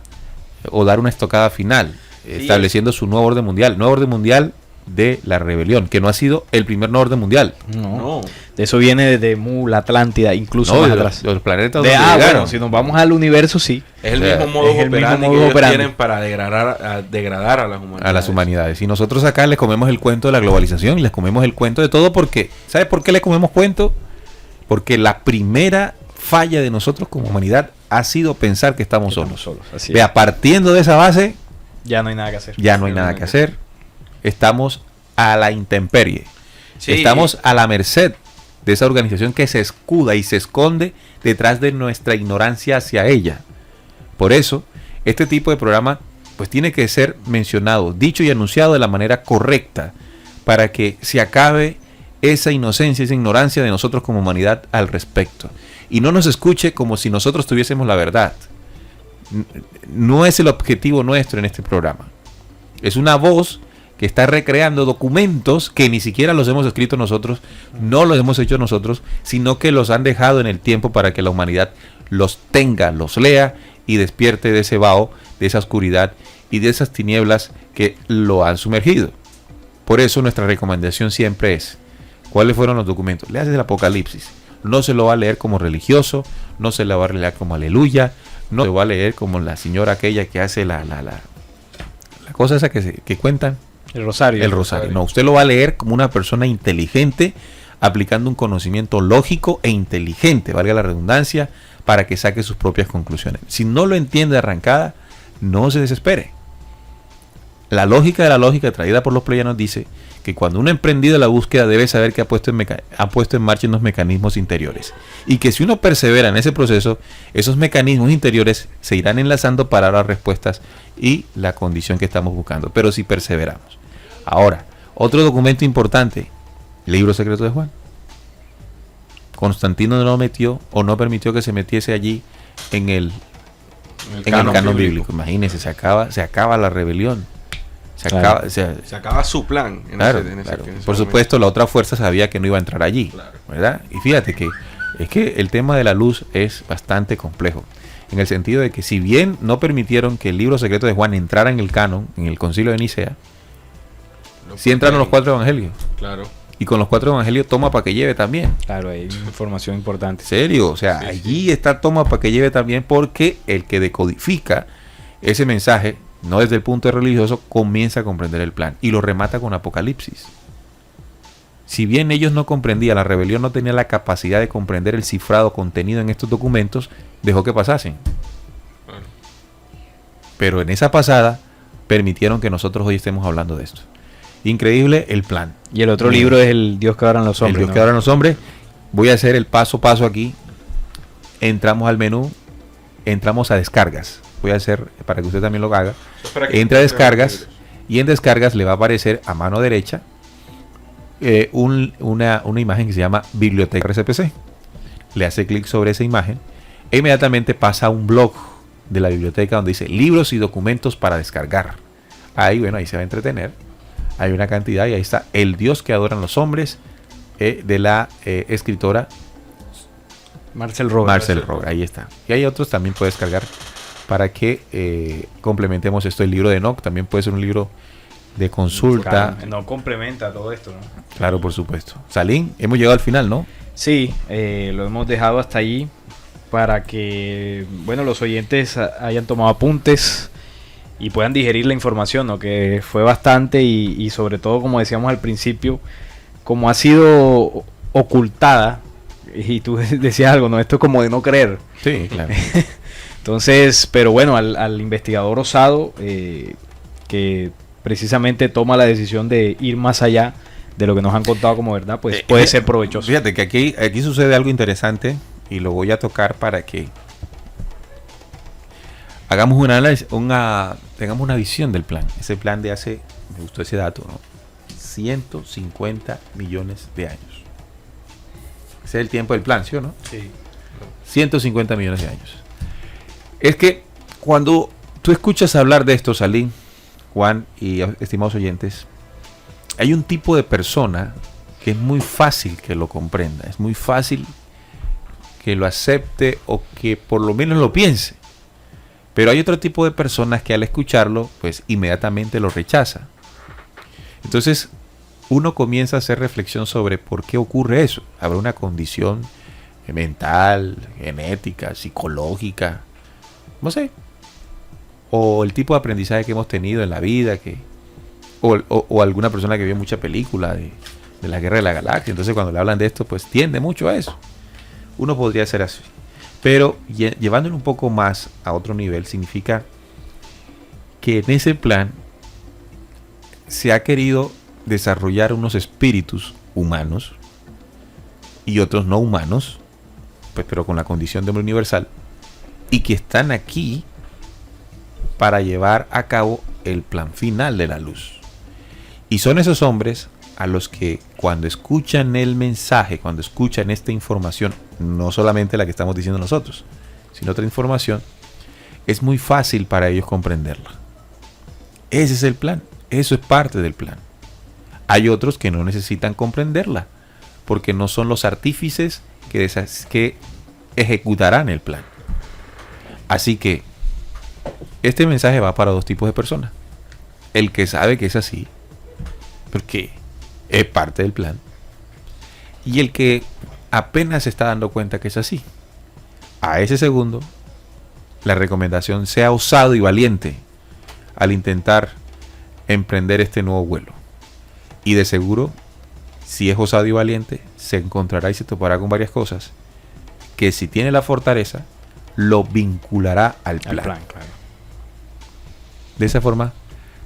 o dar una estocada final, estableciendo su nuevo orden mundial de la rebelión, que no ha sido el primer nuevo orden mundial. No. No. Eso viene desde Mu, la Atlántida, incluso No, más de atrás. los planetas De, donde llegaron. bueno, si nos vamos al universo, sí. Es el O sea, mismo modo es el mismo operandi que modus ellos operandi. tienen para degradar a las humanidades. A las humanidades. Y nosotros acá les comemos el cuento de la globalización y les comemos el cuento de todo porque, ¿sabe por qué le comemos cuento? Porque la primera falla de nosotros como humanidad ha sido pensar que estamos solos. Así es. Vea, partiendo de esa base, Ya no hay nada que hacer. ya no hay nada que hacer. Estamos a la intemperie. Sí. Estamos a la merced de esa organización que se escuda y se esconde detrás de nuestra ignorancia hacia ella. Por eso, este tipo de programa pues tiene que ser mencionado, dicho y anunciado de la manera correcta para que se acabe esa inocencia, esa ignorancia de nosotros como humanidad al respecto. Y no nos escuche como si nosotros tuviésemos la verdad. No es el objetivo nuestro en este programa. Es una voz que está recreando documentos que ni siquiera los hemos escrito nosotros, no los hemos hecho nosotros, sino que los han dejado en el tiempo para que la humanidad los tenga, los lea y despierte de ese vaho, de esa oscuridad y de esas tinieblas que lo han sumergido. Por eso nuestra recomendación siempre es, ¿cuáles fueron los documentos? Léase el Apocalipsis. No se lo va a leer como religioso, no se lo va a leer como aleluya, no se lo va a leer como la señora aquella que hace la cosa esa que cuentan. El rosario. El rosario. No, usted lo va a leer como una persona inteligente, aplicando un conocimiento lógico e inteligente, valga la redundancia, para que saque sus propias conclusiones. Si no lo entiende de arrancada, no se desespere. La lógica de la lógica traída por los pleyanos dice que cuando uno ha emprendido la búsqueda debe saber que ha puesto en marcha unos mecanismos interiores. Y que si uno persevera en ese proceso, esos mecanismos interiores se irán enlazando para las respuestas y la condición que estamos buscando. Pero si perseveramos. Ahora, otro documento importante, Libro Secreto de Juan. Constantino no metió o no permitió que se metiese allí en el canon bíblico. Imagínense, se acaba la rebelión. Claro. Se acaba su plan. Claro. En ese Por momento. supuesto, la otra fuerza sabía que no iba a entrar allí, Claro. ¿verdad? Y fíjate que es que el tema de la luz es bastante complejo, en el sentido de que si bien no permitieron que el Libro Secreto de Juan entrara en el canon, en el Concilio de Nicea, sí entraron los 4 evangelios. Claro. Y con los 4 evangelios toma para que lleve también. Claro, hay información importante. ¿En serio? O sea, Sí, allí está toma para que lleve también, porque el que decodifica ese mensaje, no desde el punto de religioso, comienza a comprender el plan y lo remata con Apocalipsis. Si bien ellos no comprendían, la rebelión no tenía la capacidad de comprender el cifrado contenido en estos documentos, dejó que pasasen. Claro. Pero en esa pasada permitieron que nosotros hoy estemos hablando de esto. Increíble el plan. Y el otro libro es el Dios que adoran los El hombres. Dios ¿no? que adoran los hombres. Voy a hacer el paso a paso aquí. Entramos al menú, entramos a descargas. Voy a hacer para que usted también lo haga. Entra a descargas y en descargas le va a aparecer a mano derecha una imagen que se llama Biblioteca RCPC. Le hace clic sobre esa imagen e inmediatamente pasa a un blog de la biblioteca donde dice libros y documentos para descargar. Ahí, bueno, ahí se va a entretener hay una cantidad, y ahí está El Dios que adoran los hombres, de la escritora Marcel Roger. Marcel Roger, ahí está. Y hay otros también puedes cargar para que complementemos esto. El libro de Enoch también puede ser un libro de consulta. Claro, no complementa todo esto, ¿no? Claro, por supuesto. Salín, hemos llegado al final, ¿no? Sí, lo hemos dejado hasta allí para que, bueno, los oyentes hayan tomado apuntes y puedan digerir la información, ¿no? Que fue bastante y sobre todo, como decíamos al principio, como ha sido ocultada, y tú decías algo, ¿no? Esto es como de no creer. Sí, claro. Entonces, pero bueno, al investigador osado, que precisamente toma la decisión de ir más allá de lo que nos han contado como verdad, pues puede ser provechoso. Fíjate que aquí sucede algo interesante y lo voy a tocar para que hagamos un análisis, tengamos una visión del plan. Ese plan de hace, me gustó ese dato, ¿no? 150 millones de años. Ese es el tiempo del plan, ¿sí o no? Sí. 150 millones de años. Es que cuando tú escuchas hablar de esto, Salín, Juan y estimados oyentes, hay un tipo de persona que es muy fácil que lo comprenda, es muy fácil que lo acepte o que por lo menos lo piense. Pero hay otro tipo de personas que al escucharlo, pues inmediatamente lo rechaza. Entonces, uno comienza a hacer reflexión sobre por qué ocurre eso. Habrá una condición mental, genética, psicológica, no sé, o el tipo de aprendizaje que hemos tenido en la vida, o alguna persona que vio mucha película de la Guerra de la Galaxia. Entonces cuando le hablan de esto, pues tiende mucho a eso. Uno podría ser así. Pero llevándolo un poco más a otro nivel, significa que en ese plan se ha querido desarrollar unos espíritus humanos y otros no humanos, pues pero con la condición de hombre universal, y que están aquí para llevar a cabo el plan final de la luz. Y son esos hombres a los que cuando escuchan el mensaje, cuando escuchan esta información, no solamente la que estamos diciendo nosotros, sino otra información, es muy fácil para ellos comprenderla. Ese es el plan, eso es parte del plan. Hay otros que no necesitan comprenderla, porque no son los artífices que ejecutarán el plan. Así que este mensaje va para dos tipos de personas. El que sabe que es así, porque es parte del plan, y el que apenas se está dando cuenta que es así. A ese segundo, la recomendación: sea osado y valiente al intentar emprender este nuevo vuelo. Y de seguro, si es osado y valiente, se encontrará y se topará con varias cosas que, si tiene la fortaleza, lo vinculará al plan. Claro. De esa forma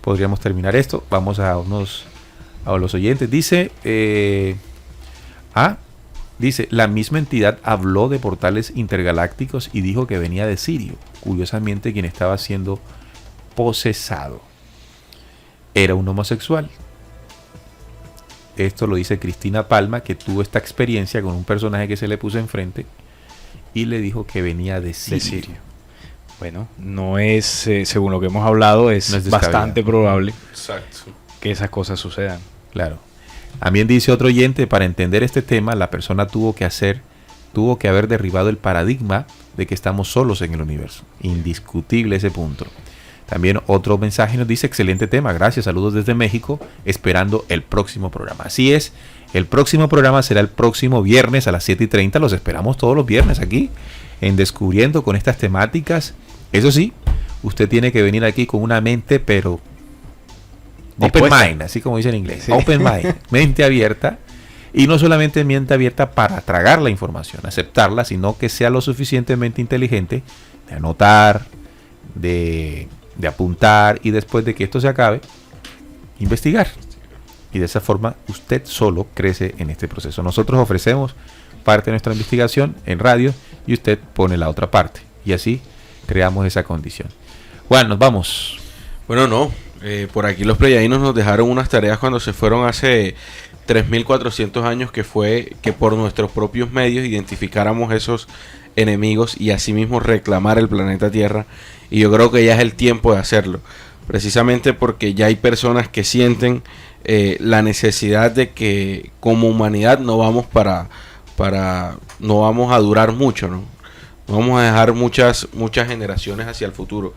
podríamos terminar esto. Vamos a los oyentes. Dice, la misma entidad habló de portales intergalácticos y dijo que venía de Sirio. Curiosamente, quien estaba siendo posesado era un homosexual. Esto lo dice Cristina Palma, que tuvo esta experiencia con un personaje que se le puso enfrente y le dijo que venía de Sirio. Bueno, no es, según lo que hemos hablado, es bastante probable que esas cosas sucedan. Claro. También dice otro oyente: para entender este tema, la persona tuvo que haber derribado el paradigma de que estamos solos en el universo. Indiscutible ese punto. También otro mensaje nos dice: excelente tema, gracias, saludos desde México, esperando el próximo programa. Así es, el próximo programa será el próximo viernes a las 7:30. Los esperamos todos los viernes aquí en Descubriendo con estas temáticas. Eso sí, usted tiene que venir aquí con una mente, pero open mind, así como dice en inglés. Sí. Open mind, mente abierta. Y no solamente mente abierta para tragar la información, aceptarla, sino que sea lo suficientemente inteligente de anotar, de apuntar, y después de que esto se acabe, investigar. Y de esa forma usted solo crece en este proceso. Nosotros ofrecemos parte de nuestra investigación en radio y usted pone la otra parte. Y así creamos esa condición. Juan, nos vamos. Bueno, no. Por aquí los pleyadinos nos dejaron unas tareas cuando se fueron hace 3.400 años, que fue que por nuestros propios medios identificáramos esos enemigos y asimismo reclamar el planeta Tierra. Y yo creo que ya es el tiempo de hacerlo, precisamente porque ya hay personas que sienten la necesidad de que como humanidad no vamos no vamos a durar mucho, ¿no? No vamos a dejar muchas generaciones hacia el futuro.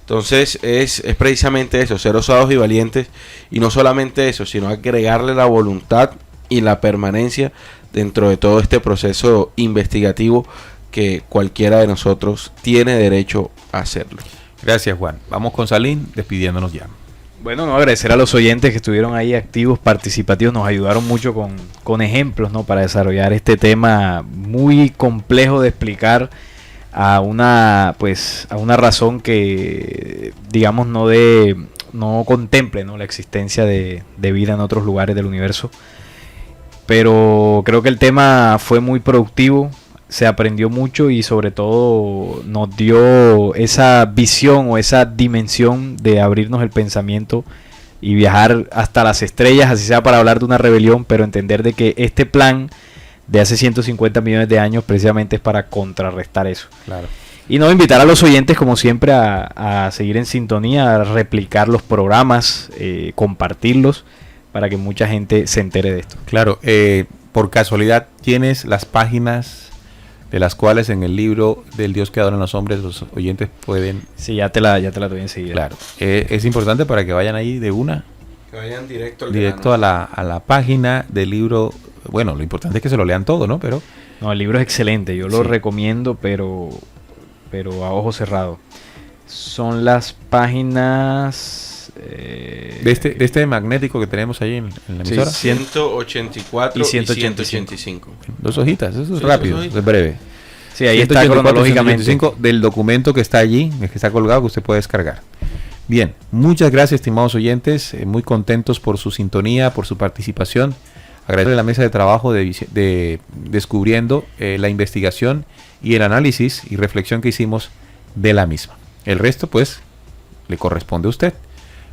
Entonces es precisamente eso, ser osados y valientes, y no solamente eso, sino agregarle la voluntad y la permanencia dentro de todo este proceso investigativo que cualquiera de nosotros tiene derecho a hacerlo. Gracias, Juan. Vamos con Salim, despidiéndonos ya. Bueno, no, agradecer a los oyentes que estuvieron ahí activos, participativos, nos ayudaron mucho con ejemplos, ¿no? Para desarrollar este tema muy complejo de explicar a una razón que, digamos, no contemple, ¿no? La existencia de vida en otros lugares del universo. Pero creo que el tema fue muy productivo, se aprendió mucho y sobre todo nos dio esa visión o esa dimensión de abrirnos el pensamiento y viajar hasta las estrellas, así sea para hablar de una rebelión, pero entender de que este plan de hace 150 millones de años precisamente es para contrarrestar eso. Claro. Y no, invitar a los oyentes como siempre a seguir en sintonía, a replicar los programas, compartirlos para que mucha gente se entere de esto. Claro, por casualidad tienes las páginas de las cuales en el libro del Dios que adora a los hombres los oyentes pueden... Sí, ya te la doy enseguida. Claro, es importante para que vayan ahí de una. Que vayan directo a la página del libro. Bueno, lo importante es que se lo lean todo, ¿no? Pero no, el libro es excelente, yo lo recomiendo, pero a ojo cerrado. Son las páginas... de este magnético que tenemos ahí en la emisora. 184 y y 185. 185. Dos hojitas, eso es Sí, rápido, dos hojitas. es breve. Sí, ahí está 184, cronológicamente. 185 del documento que está allí, que está colgado, que usted puede descargar. Bien, muchas gracias, estimados oyentes, muy contentos por su sintonía, por su participación. Agradecerle a la mesa de trabajo de descubriendo la investigación y el análisis y reflexión que hicimos de la misma. El resto, pues, le corresponde a usted.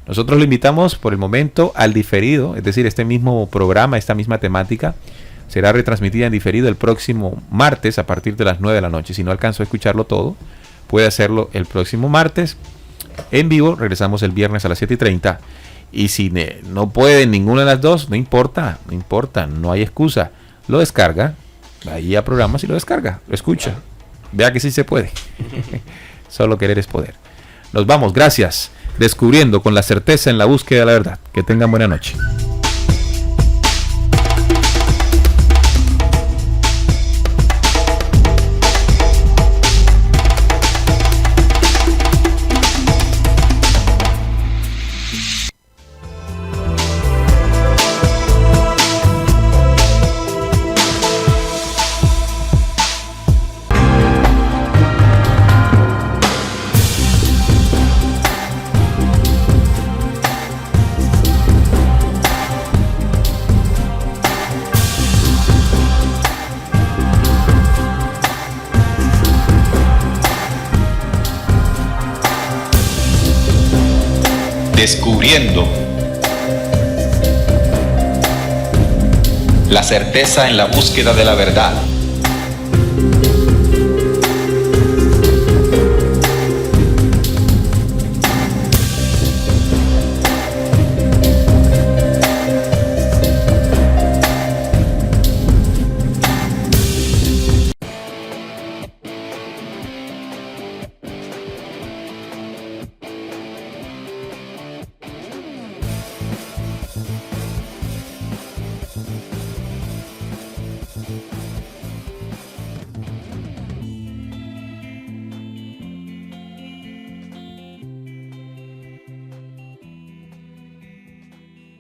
Nosotros lo invitamos por el momento al diferido, es decir, este mismo programa, esta misma temática, será retransmitida en diferido el próximo martes a partir de las 9 de la noche. Si no alcanzó a escucharlo todo, puede hacerlo el próximo martes en vivo. Regresamos el viernes a las 7:30. Y si no puede ninguna de las dos, no importa, no hay excusa. Lo descarga, ahí a programas y lo descarga, lo escucha. Vea que sí se puede. Solo querer es poder. Nos vamos, gracias. Descubriendo con la certeza en la búsqueda de la verdad. Que tengan buena noche. Descubriendo la certeza en la búsqueda de la verdad. Thank you.